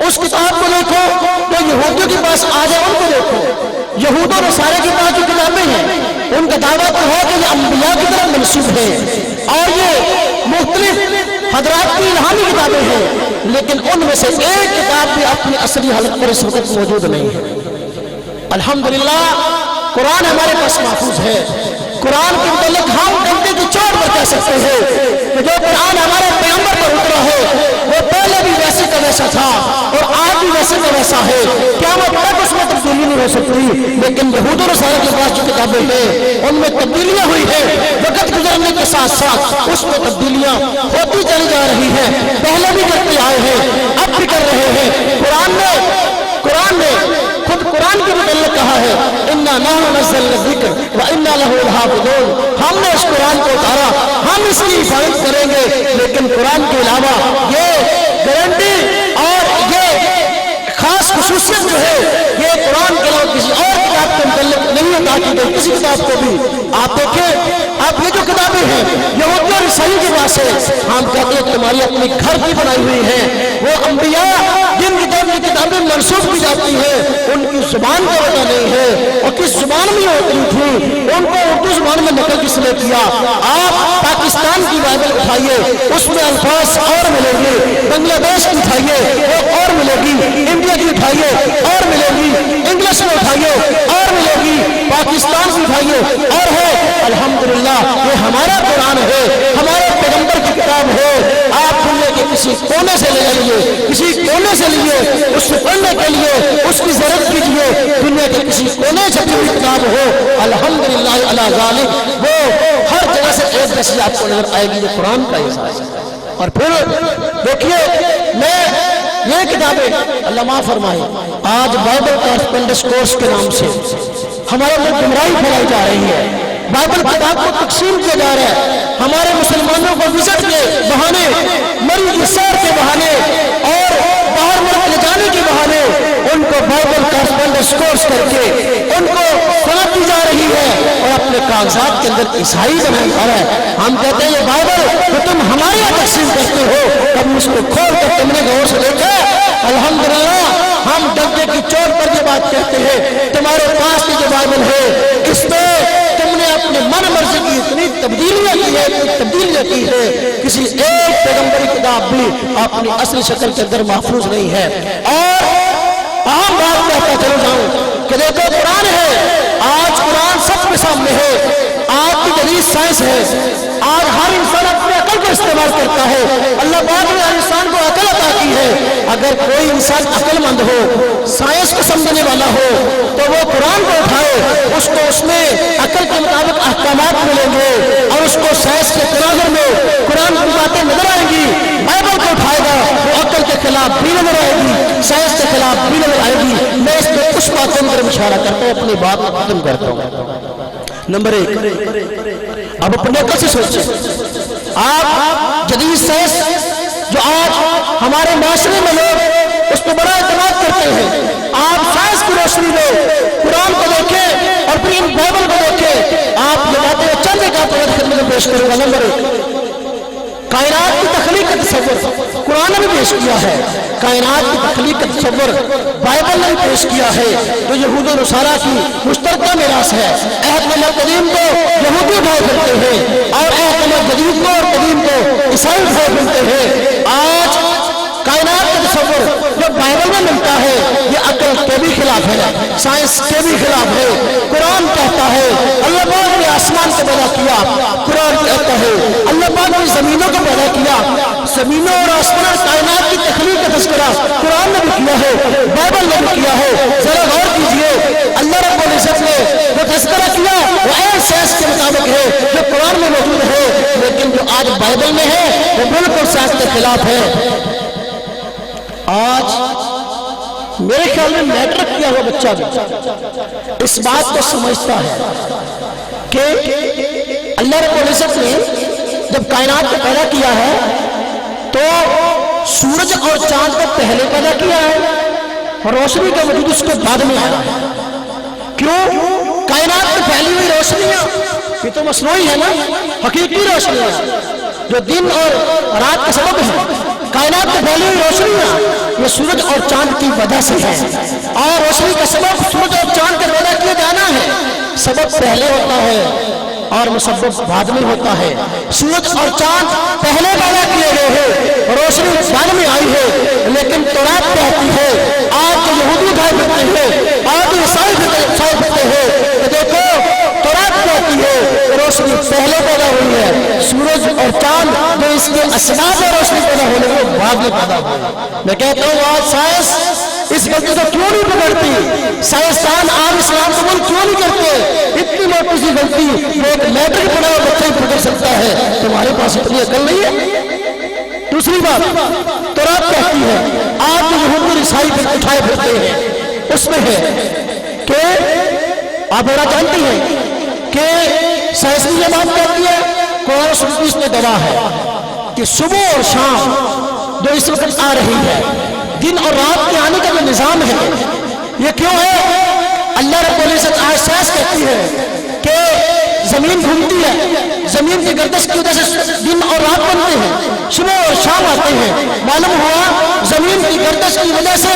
اس کتاب کو دیکھو تو یہودیوں کے پاس آ جائے ان کو دیکھو۔ یہود اور نصارے کے پاس جو کتابیں ہیں ان کا دعویٰ تو ہے کہ یہ انبیاء کی طرف منسوب ہے اور یہ مختلف حضرات کی الہامی کتابیں ہیں، لیکن ان میں سے ایک کتاب بھی اپنی اصلی حالت پر اس وقت موجود نہیں ہے۔ الحمدللہ قرآن ہمارے پاس محفوظ ہے۔ قرآن کے متعلق ہم ڈنڈے کی چوٹ پر کہہ سکتے ہیں کہ جو قرآن ہمارے پیغمبر پر اترا ہے وہ پہلے بھی ویسے کا ویسا تھا اور آج بھی ویسے کا ویسا ہے، قیامت تک اس میں تبدیلی نہیں ہو سکتی۔ لیکن یہود اور نصارہ کے پاس جو کتابیں ہیں ان میں تبدیلیاں ہوئی ہیں، وقت گزرنے کے ساتھ ساتھ اس میں تبدیلیاں ہوتی چلی جا رہی ہیں، پہلے بھی کرتے آئے ہیں اب بھی کر رہے ہیں۔ قرآن نے خود قرآن کے متعلق کہا ہے اِنَّا نَحْنُ نَزَّلْنَا الذِّكْرَ وَإِنَّا لَهُ لَحَافِظُونَ، ہم نے اس قرآن کو اتارا، ہم اس کی حفاظت کریں گے۔ لیکن قرآن کے علاوہ یہ گارنٹی اور یہ خاص خصوصیت جو ہے یہ قرآن کے علاوہ کسی اور کتاب کے متعلق نہیں عطا کی گئی، کسی کتاب کو بھی۔ آپ دیکھیں اب یہ جو کتابیں ہیں یہودی اور عیسائی کے پاس ہے، ہم کہتے ہیں تمہاری اپنی گھر کی بنائی ہوئی ہیں، وہ انبیاء جن کتابیں منسوخ کی جاتی ہیں ان کی زبان کا پتہ نہیں ہے اور کس زبان میں ہوتی تھی، ان کو اردو زبان میں نقل کس نے کیا۔ آپ پاکستان کی بائبل اٹھائیے اس میں الفاظ اور ملیں گے، بنگلہ دیش کی اٹھائیے وہ اور ملے گی، انڈیا کی اٹھائیے اور ملے گی، انگلش میں اٹھائیے اور ملے گی، پاکستان کی اٹھائیے اور ہے۔ الحمدللہ یہ ہمارا قرآن ہے، ہمارے پیغمبر کی کتاب ہے۔ آپ دنیا کے کسی کونے سے لے لیے، کسی کونے سے لیے، اس سے پڑھنے کے لیے اس کی ضرورت کیجیے، دنیا کے کسی کونے سے کوئی کتاب ہو الحمدللہ علی ذالک وہ ہر جگہ سے ایک جیسی آپ کو نظر آئے گی۔ یہ قرآن کا احساس ہے۔ اور پھر دیکھیے میں یہ کتابیں اللہ معاف فرمائے آج بائبل کارسپینڈنس کورس کے نام سے ہمارے اندر گمراہی پھیلائی جا رہی ہے، بائبل کتاب کو تقسیم کیا جا رہا ہے، ہمارے مسلمانوں کو وزٹ کے بہانے، مری اثار کے بہانے اور باہر ملک لے جانے کے بہانے ان کو بائبل کارسپینڈنس کورس کر کے ان کو سنت دی جا رہی ہے اور اپنے کاغذات کے اندر عیسائی بنایا جا رہا ہے۔ ہم کہتے ہیں یہ بائبل تو تم ہمارے یہاں تقسیم کرتے ہو، کبھی اس کو کھول کر تم نے غور سے دیکھا؟ الحمدللہ ہم ڈبے کی چوٹ پر یہ بات کہتے ہیں تمہارے پاس کی جو بائبل ہے اس میں تم نے اپنے من مرضی کی اتنی تبدیلیاں کی ہے، کسی ایک پیغمبری کتاب بھی اپنی اصل شکل کے اندر محفوظ نہیں ہے۔ اور عام بات کہتا چلو جاؤں کہ دیکھو قرآن ہے، آج قرآن سب کے سامنے ہے، آج کی جدید سائنس ہے، آج ہر انسان اپنے عقل کو استعمال کرتا ہے، اللہ پاک نے ہر انسان کو عقل عطا کی ہے۔ اگر کوئی انسان عقل مند ہو، سائنس کو سمجھنے والا ہو تو وہ قرآن کو اٹھائے، اس کو اس میں عقل کے مطابق احکامات ملیں گے اور اس کو سائنس کے تناظر میں قرآن کی باتیں نظر آئیں گی، بائبل کو اٹھائے گا وہ عقل کے خلاف بھی نظر آئے گی، سائنس کے خلاف بھی نظر آئے گی۔ میں اس میں کچھ باتوں پر اشارہ کرتا ہوں، اپنی بات کو ختم کرتا ہوں۔ نمبر ایک، اب اپنے عقل سے سوچیں، آپ جدید سائنس جو آج ہمارے معاشرے میں لوگ اس پہ بڑا اعتماد کرتے ہیں، آپ سائنس کی روشنی میں قرآن کو دیکھیں اور پھر ان بائبل کو دیکھیں، آپ یہ باتیں چند ایک آپ کو خدمت میں پیش کروں گا۔ نمبر ایک، کائنات کی تخلیق کا تصور قرآن نے بھی پیش کیا ہے، کائنات کی تخلیق کا تصور بائبل نے بھی پیش کیا ہے، جو یہود و نصارہ کی مشترکہ میراث ہے۔ عہد نمبر قدیم کو یہودی اٹھائے پھرتے ہیں اور عہد نمبر جدید کو اور قدیم کو عیسائی اٹھائے پھرتے ہیں۔ آج کائنات کا تصور جو بائبل میں ملتا ہے یہ عقل کے بھی خلاف ہے، سائنس کے بھی خلاف ہے۔ قرآن کہتا ہے اللہ پاک نے آسمان کو پیدا کیا، قرآن کہتا ہے اللہ پاک نے زمینوں کو پیدا کیا، زمینوں اور آسمان کائنات کی تخلیق کا تذکرہ قرآن نے بھی کیا ہے، بائبل نے بھی کیا ہے۔ ذرا غور کیجئے، اللہ رب العزت نے وہ تذکرہ کیا وہ عین سائنس کے مطابق ہے جو قرآن میں موجود ہے، لیکن جو آج بائبل میں ہے وہ بالکل سائنس کے خلاف ہے۔ آج میرے خیال میں میٹرک کیا ہوا بچہ بھی اس بات کو سمجھتا ہے کہ اللہ رب العزت نے جب کائنات کو پیدا کیا ہے تو سورج اور چاند کو پہلے پیدا کیا ہے، روشنی کا وجود اس کے بعد میں آیا ہے۔ کیوں؟ کائنات میں پھیلی ہوئی روشنیاں یہ تو مصنوعی ہے نا، حقیقی روشنیاں جو دن اور رات کا سبب ہے، کائنات میں پھیلی ہوئی روشنیاں یہ سورج اور چاند کی وجہ سے ہے، اور روشنی کا سبب سورج اور چاند کا پیدا کیا جانا ہے۔ سبب پہلے ہوتا ہے اور مسبب بعد میں ہوتا ہے۔ سورج اور چاند پہلے پیدا کیے گئے ہیں، روشنی بعد میں آئی ہے، لیکن تورات کہتی ہے آج جو یہودی اٹھائے پھرتے ہیں، آج جو عیسائی اٹھائے پھرتے ہیں کہ دیکھو تورات کہتی ہے روشنی پہلے پیدا ہوئی ہے، سورج اور چاند جو اس کے اسباب میں روشنی پیدا ہونے کو بعد میں پیدا ہوئی۔ میں کہتا ہوں آج سائنس اس غلطی کو کیوں نہیں پکڑتی؟ سائنسدان آج اسلام قبول کیوں نہیں کرتے؟ اتنی موٹی سی غلطی وہ ایک میٹرک پڑھا ہوا بچہ ہی پکڑ سکتا ہے، تمہارے پاس اتنی عقل نہیں ہے۔ دوسری بات تورات کہتی ہے آج جو یہود اور عیسائی اٹھائے پھرتے ہیں اس میں ہے کہ آپ میرا جانتی ہیں کہ سائنس یہ بات کہتی ہے، قرآن و سنت اس میں گواہ ہے کہ صبح اور شام جو اس وقت آ رہی ہے، دن اور رات کے آنے کا جو نظام ہے یہ کیوں ہے؟ اللہ رب العزت آج سائنس کہتی ہے کہ زمین گھومتی ہے، زمین کی گردش کی وجہ سے دن اور رات بنتے ہیں، صبح اور شام آتے ہیں۔ معلوم ہوا زمین کی گردش کی وجہ سے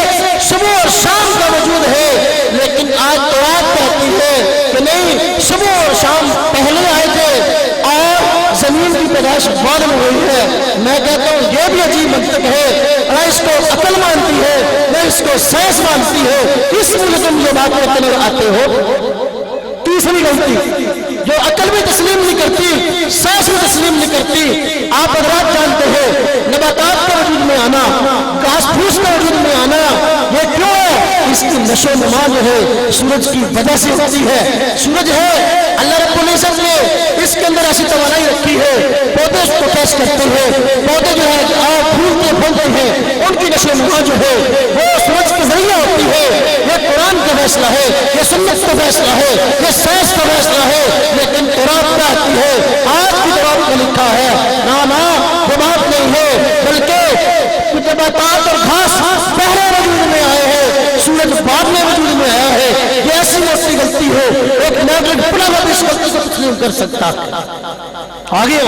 صبح اور شام کا وجود ہے، لیکن آج تورات کہتی ہے کہ نہیں، صبح اور شام پہلے آئے تھے اور زمین کی پیدائش بعد میں ہوئی ہے۔ میں کہتا ہوں یہ بھی عجیب منطق ہے، نہ اس کو عقل مانتی ہے نہ اس کو سائنس مانتی ہے، اس لیے تم یہ بات کرتے نظر آتے ہو۔ تیسری غلطی جو عقل بھی تسلیم نہیں کرتی، سائنس بھی تسلیم نہیں کرتی، آپ حضرات جانتے ہیں نباتات کا وجود میں آنا، گھاس پھوس کا وجود میں آنا یہ کیوں ہے؟ اس کی نشو نما جو ہے سورج کی وجہ سے ہوتی ہے. سورج ہے اللہ رب العزت نے اس کے اندر ایسی توانائی رکھی ہے. پودے اس کو ٹیسٹ کرتے ہیں, پودے جو ہے پھولتے پھولتے ہیں, ان کی نشو نما جو ہے وہ سورج کے ذریعے ہوتی ہے. یہ قرآن کا فیصلہ ہے, یہ سنت کا فیصلہ ہے, یہ سائنس کا فیصلہ ہے. لیکن تورات کیا آتی ہے؟ آج کی تورات میں لکھا ہے نا وہ بات نہیں ہے, بلکہ نباتات اور گھاس پہلے وجود میں آئے ہیں, سورج بعد میں وجود میں آیا ہے. یہ ایسی موٹی غلطی ہے, ایک نیگیٹو پڑا ہوا بھی اس غلطی کو تسلیم کر سکتا. آگے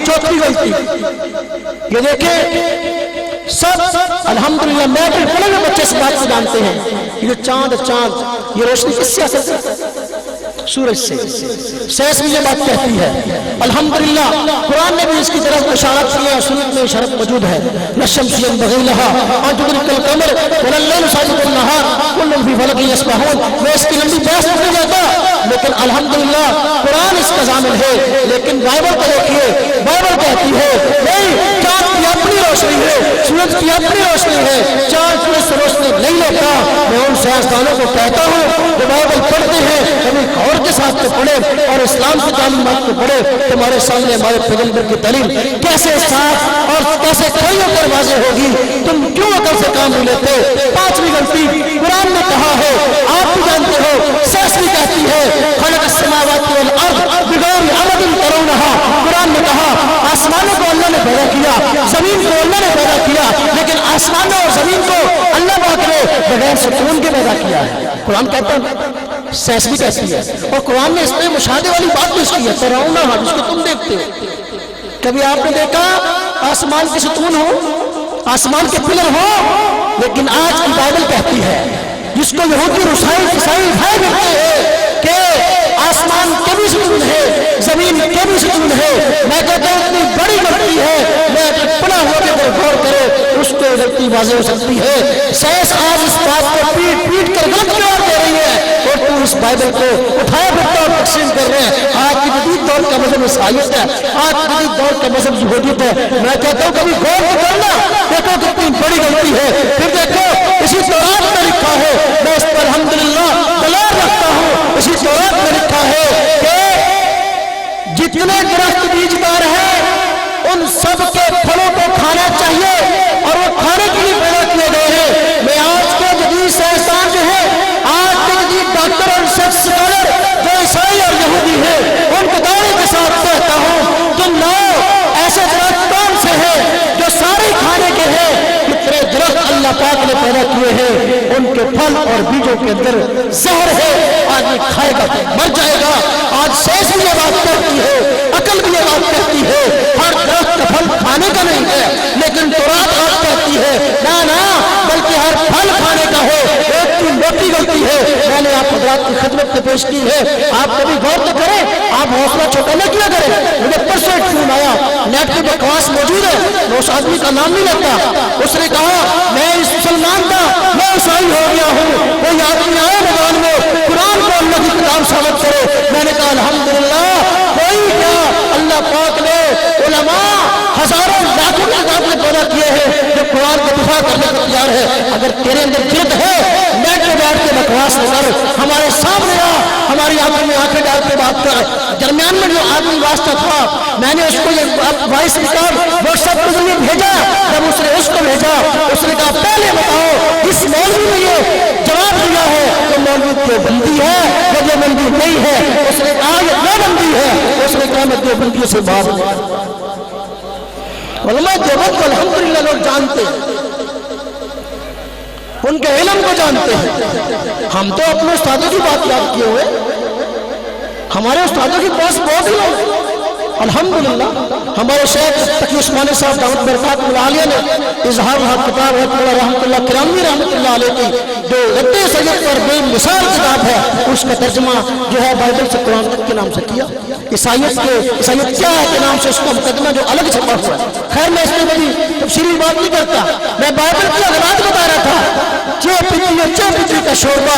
چوتھی غلطی یہ دیکھیں, سب الحمدللہ نیگیٹو پڑے ہوئے بچے اس بات کو جانتے ہیں یہ چاند یہ روشنی کس سے حاصل ہے؟ سورج سے. سائنس بھی یہ بات کہتی ہے. الحمدللہ قرآن نے بھی اس کی طرف اشارت کی ہے, سنت میں اشارت موجود ہے. للشمس ينبغي لها ان تدرك القمر ولا الليل سابق النهار كل في فلك يسبحون. میں اس کی لمبی بحث نہیں جاتا, لیکن الحمدللہ قرآن اس کا ضامن ہے. لیکن بائبل کو دیکھیے, بائبل کہتی ہے نہیں, چاند کی اپنی روشنی ہے, سورج کی اپنی روشنی ہے, چاند سورج سے روشنی نہیں لیتا. میں ان سائنسدانوں کو کہتا ہوں جو بائبل پڑھتے ہیں کبھی غور کے ساتھ تو پڑھے اور اسلام کی تعلیمات کو پڑھے. تمہارے سامنے ہمارے پیغمبر کی تعلیم کیسے صاف اور کیسے کھڑی ہو کر واضح ہوگی. تم کیوں عقل سے کام نہیں لیتے؟ پانچویں غلطی, قرآن نے کہا ہے, آپ بھی جانتے ہو, سائنس بھی کہتی ہے خلق السماوات والارض بغیر عمد ترونها. قرآن نے کہا آسمانوں کو اللہ نے پیدا کیا, زمین کو اللہ نے پیدا کیا, لیکن آسمانوں اور زمین کو اللہ پاک نے بغیر ستون کے پیدا کیا ہے. قرآن کہتا ہے, سائنس بھی کہتی ہے, اور قرآن نے اس میں مشاہدے والی بات پیش کی ہے. ترونها جس کو تم دیکھتے ہو. کبھی آپ نے دیکھا آسمان کے ستون ہو, آسمان کے پلر ہو, لیکن آج کی بائبل کہتی ہے جس کو یہودی اور عیسائی بھائی کہتے ہیں کہ آسمان کے بھی ستون ہے, زمین کے بھی ستون ہے. میں کہتا ہوں اتنی بڑی غلطی ہے, میں پڑا ہوا کے پر غور کرے اس کو غلطی واضح ہو سکتی ہے. سائنس آج اس بات کو پیٹ کر غلط قرار دے رہی ہے اور تو اس بائبل کو اٹھایا پھرتا اور تقسیم کر رہے ہیں. آج کی جدید دور کا مذہب عیسائیت ہے, آج کی جدید دور کا مذہب یہودیت ہے. میں کہتا ہوں کبھی غور تو کرنا, دیکھو کتنی بڑی غلطی ہے. پھر دیکھو اسی تورات میں لکھا ہے, میں اس پر الحمدللہ دلال رکھتا ہوں, اسی تورات میں لکھا ہے کہ جتنے درخت بیجدار ہیں ان سب کے پھلوں کو کھانا چاہیے اور وہ کھانے کے لیے پیدا کیے گئے ہیں. میں آج کے جدید سائنسدان جو ہے, آج کے جدید ڈاکٹر اور ریسرچ اسکالر جو عیسائی اور یہودی ہیں, ان کو دعوے کے ساتھ کہتا ہوں تم لاؤ ایسے درخت کون سے ہیں جو سارے کھانے کے ہیں. کتنے درخت اللہ پاک نے پیدا کیے ہیں, ان کے پھل اور بیجوں کے اندر زہر ہے, آدمی کھائے گا تو مر جائے گا. آج سائنس بھی یہ بات کہتی ہے, عقل بھی یہ بات کہتی ہے ہر درخت کا پھل کھانے کا نہیں ہے, لیکن تورات آپ کہتی ہے نا بلکہ ہر پھل کھانے کا ہے. ایک کی موٹی غلطی ہے, میں نے آپ حضرات کی خدمت میں پیش کی ہے. آپ کبھی غور تو کریں, آپ حوصلہ چھوٹا نہ کیا کریں. مجھے پرسوں ایک فون آیا, نیٹ پہ بکواس موجود ہے, میں اس آدمی کا نام نہیں لیتا. اس نے کہا میں مسلمان تھا, میں عیسائی ہو گیا ہوں, کوئی آدمی آئے میدان میں قرآن کو اللہ کی کتاب ثابت کرے. میں نے کہا الحمدللہ, کوئی کیا, اللہ پاک نے علماء ہزاروں لاکھوں کے قابل پیدا کیے ہیں جو قرآن کو دفاع کرنے کو تیار ہے. اگر تیرے اندر جرت ہے, نیٹ پہ بیٹھ کے بکواس نہ کر, ہمارے سامنے آ, ہماری آنکھوں میں آنکھیں ڈال کے بات کر. درمیان میں جو آدمی واسطہ تھا, میں نے اس کو یہ وائس ریکارڈ واٹس ایپ کے ذریعے بھیجا. جب اس نے اس کو بھیجا, اس نے کہا پہلے بتاؤ اس مولوی نے یہ جواب دیا ہے کہ مولوی دیوبندی ہے یا دیوبندی نہیں ہے. اس نے کہا یہ دیوبندی ہے. اس نے کہا میں دیوبندیوں سے بات علماء دیوبند کو الحمدللہ لوگ جانتے ہیں, ان کے علم کو جانتے ہیں. ہم تو اپنے استادوں کی بات یاد کیے ہوئے, ہمارے استادوں کی پاس بہت ہی الحمدللہ. ہمارے شیخ تقی عثمانی صاحب دعوت برکات العالیہ نے اظہار الحق کتاب ہے رحمۃ اللہ کرامنی رحمۃ اللہ علیہ کی جو رد سید پر بے مثال کتاب ہے, اس کا ترجمہ جو ہے بائبل سے قرآن تک کے نام سے کیا. عیسائیت کیا ہے کے نام سے اس کا مقدمہ جو الگ چھپا ہوا ہے. خیر میں اس میں بڑی تفصیلی بات نہیں کرتا, میں بائبل کی اغراض بتا رہا تھا. چے کا شوربہ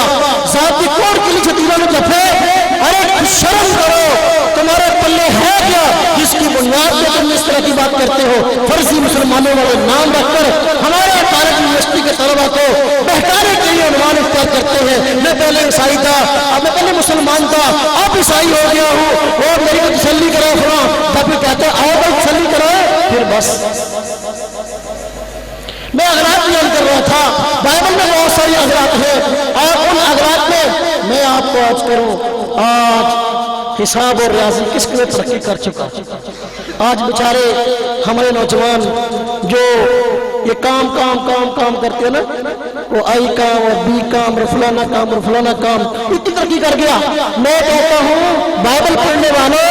ذاتی کوڑ کے لیے چھتیروں نے جفے. ارے شرم کرو, تمہارے پلے ہے کیا جس کی بنیاد پہ تم اس طرح کی بات کرتے ہو؟ فرضی مسلمانوں والے نام رکھ کر ہمارے کالج یونیورسٹی کے طلبا کو بہکانے کے لیے عنوان اختیار کرتے ہیں، میں پہلے عیسائی تھا، اب میں پہلے مسلمان تھا، اب عیسائی ہو گیا ہوں، اور میری کو تسلی کرو فلاں، جب بھی کہتے ہیں آؤ بھائی تسلی کرو، پھر بس میں اغراض بیان کر رہا تھا، بائبل میں بہت ساری اغراض ہیں، اور ان اغراض میں آپ کو آج کروں، آج حساب اور ریاضی کس نے ترقی کر چکا، آج بیچارے ہمارے نوجوان جو یہ کام کرتے ہیں نا، وہ آئی کام اور بی کام اور فلانا کام اتنی ترقی کر گیا۔ میں کہتا ہوں بائبل پڑھنے والوں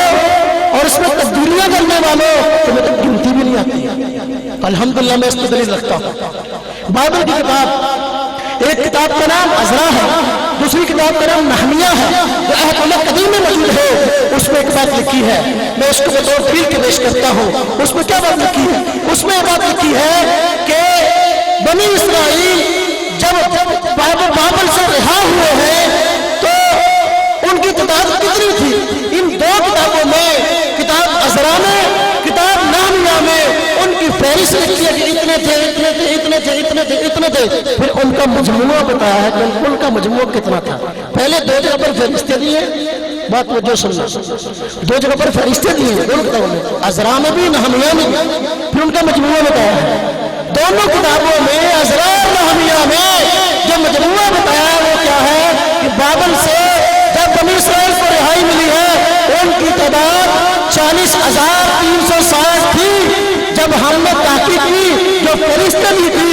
اور اس میں تبدیلیاں کرنے والوں تمہیں تو گنتی بھی نہیں آتی۔ الحمدللہ میں اس پہ دلیل رکھتا ہوں۔ بائبل کی کتاب، ایک کتاب کا نام عزرا ہے، دوسری کتاب کا نام نحمیہ ہے، جو عہد اللہ قدیم میں موجود ہے، اس میں ایک بات لکھی ہے، میں اس کو بطور دلیل کے پیش کرتا ہوں۔ اس میں کیا بات لکھی ہے؟ اس میں یہ بات لکھی ہے کہ بنی اسرائیل جب بابل سے رہا ہوئے ہیں تو ان کی تعداد کتنی تھی؟ ان دو کتابوں میں، کتاب عزرا میں، کتاب نحمیہ میں ان کی فہرست لکھی ہے کہ اتنے تھے، پھر ان کا مجموعہ بتایا ہے کہ ان کا مجموعہ کتنا تھا۔ پہلے دو جگہ پر فہرستیں دی ہیں، بات مجھے سننا، دو جگہ پر فہرستیں دی ہیں دونوں کتابوں میں، عزرا میں بھی نحمیہ میں بھی، پھر ان کا مجموعہ بتایا ہے۔ دونوں کتابوں میں عزرا اور نحمیہ میں جو مجموعہ بتایا ہے وہ کیا ہے کہ بابل سے جب بنی اسرائیل کو رہائی ملی ہے ان کی تعداد 40,360 تھی۔ جب ہم نے تحقیق کی، جو فہرستیں دی تھی،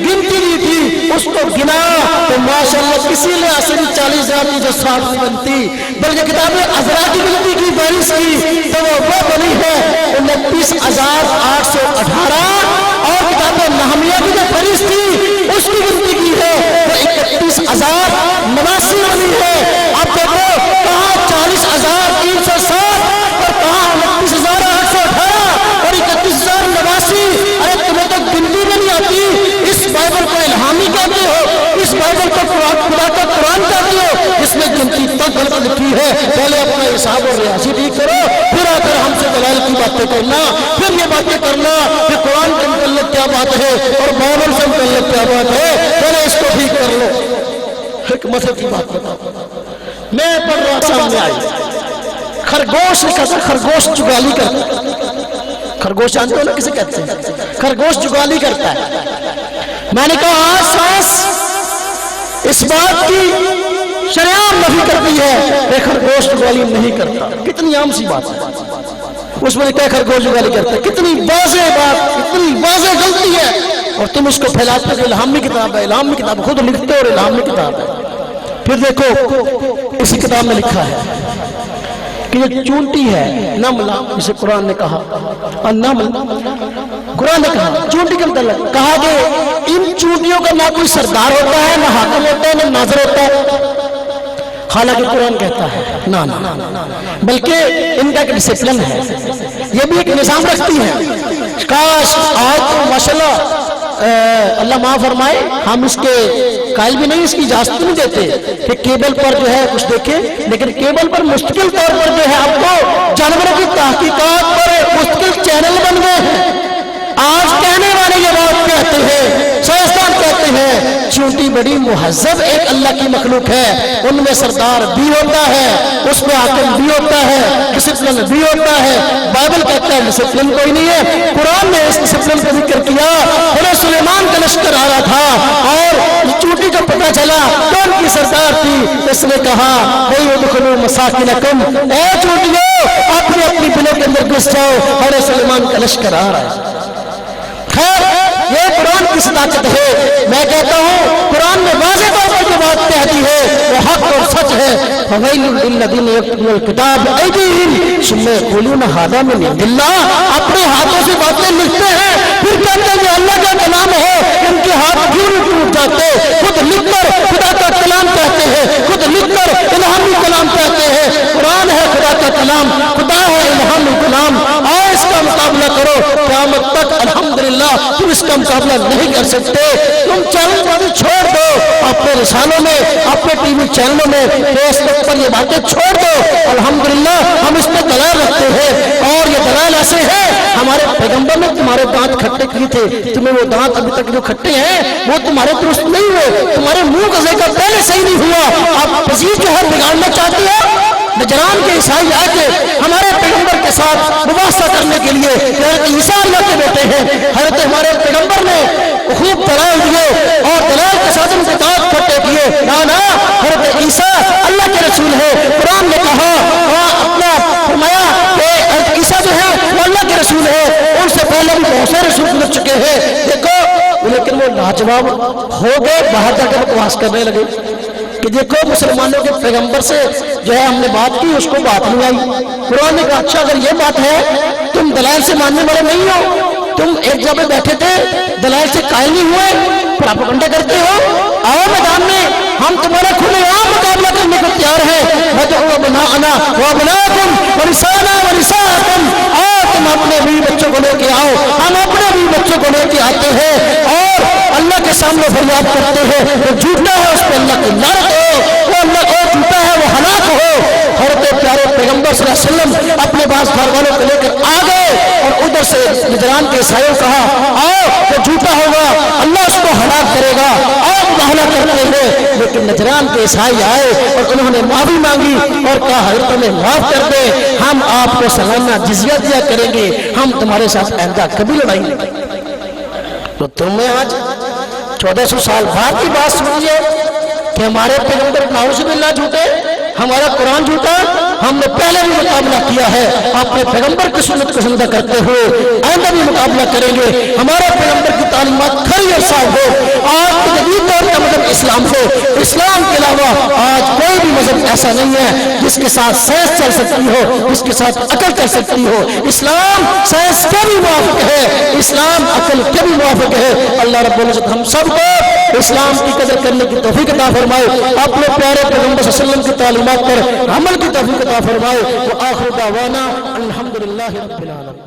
گنتی دی تھی، اس کو گنا تو ماشاءاللہ کسی لحاظ سے 40,000 کی جو 60 نہیں بنتی، بلکہ کتاب عزرا کی گنتی کی فہرست کی تو وہ بنی ہے 29,818، اور کتاب نحمیہ کی جو فہرست تھی اس کی گنتی کی ہے وہ 31,089 بنی ہے۔ آپ دیکھو کہاں 40,360 اور کہاں 29,818 اور 31,089۔ ارے تمہیں تو گنتی میں نہیں آتی، اس بائبل کو الہامی کہتے ہو، اس بائبل کو خدا کا قرآن کہتے ہو، اس میں گنتی تک غلط لکھی ہے۔ پہلے اپنا حساب اور ریاضی ٹھیک کرو، پھر آ کر ہم سے دلائل کی باتیں کرنا، پھر یہ باتیں کرنا کہ قرآن کے متعلق کیا بات ہے اور بائبل سے متعلق کیا بات ہے، پہلے اس کو ٹھیک کر لو۔ حکمت کی بات بتاؤ، میں پڑھ رہا سامنے آئی، خرگوش لکھا تھا، خرگوش چگالی کرتا ہے، خرگوش جانتے ہو نا کسے کہتے ہیں؟ خرگوش چگالی کرتا ہے۔ میں نے کہا آج سائنس اس بات کی شریعت نفی کرتی ہے کہ خرگوش چگالی نہیں کرتا۔ کتنی عام سی بات ہے، اس میں کیا خرگوش چگالی کرتا ہے، کتنی واضح بات، کتنی واضح غلطی ہے، اور تم اس کو پھیلاتے ہو۔ الہامی کتاب ہے، الہامی کتاب خود لکھتے ہو اور الہامی کتاب ہے۔ پھر دیکھو اسی کتاب میں لکھا ہے کہ یہ چونٹی ہے، نمل، جسے قرآن نے کہا، اور نمل قرآن نے کہا چونٹی کے متعلق کہا کہ ان چونٹیوں کا نہ کوئی سردار ہوتا ہے، نہ حاکم ہوتا ہے، نہ ناظر ہوتا ہے۔ حالانکہ قرآن کہتا ہے نہ بلکہ ان کا ایک ڈسپلن ہے، یہ بھی ایک نظام رکھتی ہے۔ کاش آج تو ماشاءاللہ اللہ معاف فرمائے ہم اس کے قائل بھی نہیں، اس کی اجازت نہیں دیتے کہ کیبل پر جو ہے کچھ دیکھیں، لیکن کیبل پر مستقل طور پر جو ہے اب تو جانوروں کی تحقیقات پر مستقل چینل بن گئے ہیں۔ آج کہنے والے یہ بات کہتے ہیں، سائنسدان کہتے ہیں چونٹی بڑی مہذب ایک اللہ کی مخلوق ہے، ان میں سردار بھی ہوتا ہے، اس میں حاکم بھی ہوتا ہے، ڈسپلن بھی ہوتا ہے۔ بائبل کہتا ہے ڈسپلن کوئی نہیں ہے۔ قرآن نے اس ڈسپلن کا ذکر کیا، انہیں سلیمان کا لشکر آ رہا تھا اور چونٹی کو پتہ چلا کون کی سردار تھی، اس نے کہا بھئی ادخلوا مساکنکم، اے چونٹیوں اپنی اپنی بلوں کے اندر گھس جاؤ، اور سلیمان کا لشکر آ رہا ہے۔ خیر یہ قرآن کی صداقت ہے، میں کہتا ہوں قرآن میں واضح طور پر جو بات کہتی ہے وہ حق اور سچ ہے۔ فَوَيْلٌ لِّلَّذِينَ يَكْتُبُونَ الْكِتَابَ بِأَيْدِيهِمْ ثُمَّ يَقُولُونَ هَٰذَا مِنْ عِندِ اللَّهِ، اپنے ہاتھوں سے باتیں لکھتے ہیں پھر کہتے ہیں یہ اللہ کا کلام ہے، ان کے ہاتھ کیوں نہیں ٹوٹ جاتے؟ خود لکھ کر خدا کا کلام کہتے ہیں، خود لکھ کر الہامی کلام کہتے ہیں۔ قرآن ہے خدا کا کلام، خدا ہے الہامی کلام، آؤ اس کا مقابلہ کرو۔ کیا قیامت تک الحمدللہ تم اس کا مقابلہ نہیں کر سکتے. تم چینل بازی چھوڑ دو, اپنے رسالوں میں, اپنے ٹی وی چینلوں میں, فیس بک پر یہ باتیں چھوڑ دو. الحمدللہ ہم اس میں دلائل رکھتے ہیں, اور یہ دلائل ایسے ہیں ہمارے پیغمبر نے تمہارے دانت کھٹے کیے تھے, تمہیں وہ دانت ابھی تک جو کھٹے ہیں وہ تمہارے درست نہیں ہوئے, تمہارے منہ کا ذائقہ پہلے صحیح نہیں ہوا, آپ مزید جو ہے بگاڑنا چاہتے ہو. نجران کے عیسائی آ کے ہمارے پیغمبر کے ساتھ مباحثہ کرنے کے لیے, حضرت عیسیٰ اللہ کے بیٹے ہیں, حضرت ہمارے پیغمبر نے خوب دلائل دیے اور دلائل کے ساتھ ان کے دانت کھٹے کیے. نا حضرت عیسیٰ اللہ کے رسول ہے, قرآن نے کہا اپنا فرمایا کہ حضرت عیسیٰ جو ہے وہ اللہ کے رسول ہے, ان سے پہلے بھی بہت سے رسول گزر چکے ہیں. دیکھو لیکن وہ لاجواب ہو گئے, باہر جا کے بکواس کرنے لگے کہ دیکھو مسلمانوں کے پیغمبر سے جو ہے ہم نے بات کی, اس کو بات نہیں آئی. قرآن نے کہا اچھا اگر یہ بات ہے, تم دلائل سے ماننے والے نہیں ہو, تم ایک جگہ پہ بیٹھے تھے, دلائل سے قائل نہیں ہوئے, پراپگنڈا کرتے ہو, آؤ میدان میں, ہم تمہارا کھلے عام مقابلہ کرنے کو تیار ہے. وَدْعُوا أَبْنَاءَنَا وَأَبْنَاءَكُمْ وَنِسَاءَنَا وَنِسَاءَكُمْ, آؤ تم اپنے بیوی بچوں کو لے کے آؤ, ہم اپنے بیوی بچوں کو لے کے آتے ہیں, اور اللہ کے سامنے فریاد کرتے ہیں. وہ جھوٹا ہے اس پہ اللہ کی لعنت ہو, وہ اللہ کو جھوٹا ہے وہ ہلاک ہو. حضرت پیارے پیغمبر صلی اللہ علیہ وسلم اپنے بعض گھر والوں کو لے کر آ گئے, اور ادھر سے نجران کے عیسائیوں کہا آؤ وہ جھوٹا ہوگا, اللہ اس کو ہلاک کرے گا, آؤ مباہلہ کرتے ہیں. لیکن نجران کے عیسائی آئے اور انہوں نے معافی مانگی اور کہا حضرت ہمیں معاف کر دے, ہم آپ کو سالانہ جزیہ دیا کریں گے, ہم تمہارے ساتھ آئندہ کبھی لڑائی نہیں کریں گے. تو تمہیں آج 1400 سال بعد کی بات سنیے کہ ہمارے پیغمبر نعوذ باللہ جھوٹے, ہمارا قرآن جھوٹا. ہم نے پہلے بھی مقابلہ کیا ہے, اپنے پیغمبر کی سنت کو زندہ کرتے ہوئے آئندہ بھی مقابلہ کریں گے. ہمارے پیغمبر کی تعلیمات کھری اور صاف ہو. آج کے جدید دور کا مذہب اسلام ہو, اسلام کے علاوہ آج کوئی بھی مذہب ایسا نہیں ہے جس کے ساتھ سائنس چل سکتی ہو, جس کے ساتھ عقل چل سکتی ہو. اسلام سائنس کے بھی موافق ہے, اسلام عقل کے بھی موافق ہے. اللہ رب العزت ہم سب کو اسلام کی قدر کرنے کی توفیق عطا فرمائے, اپنے پیارے پیغمبر صلی اللہ علیہ وسلم کی تعلیمات پر عمل کی توفیق عطا فرمائے. وآخر دعوانا الحمدللہ رب العالمین.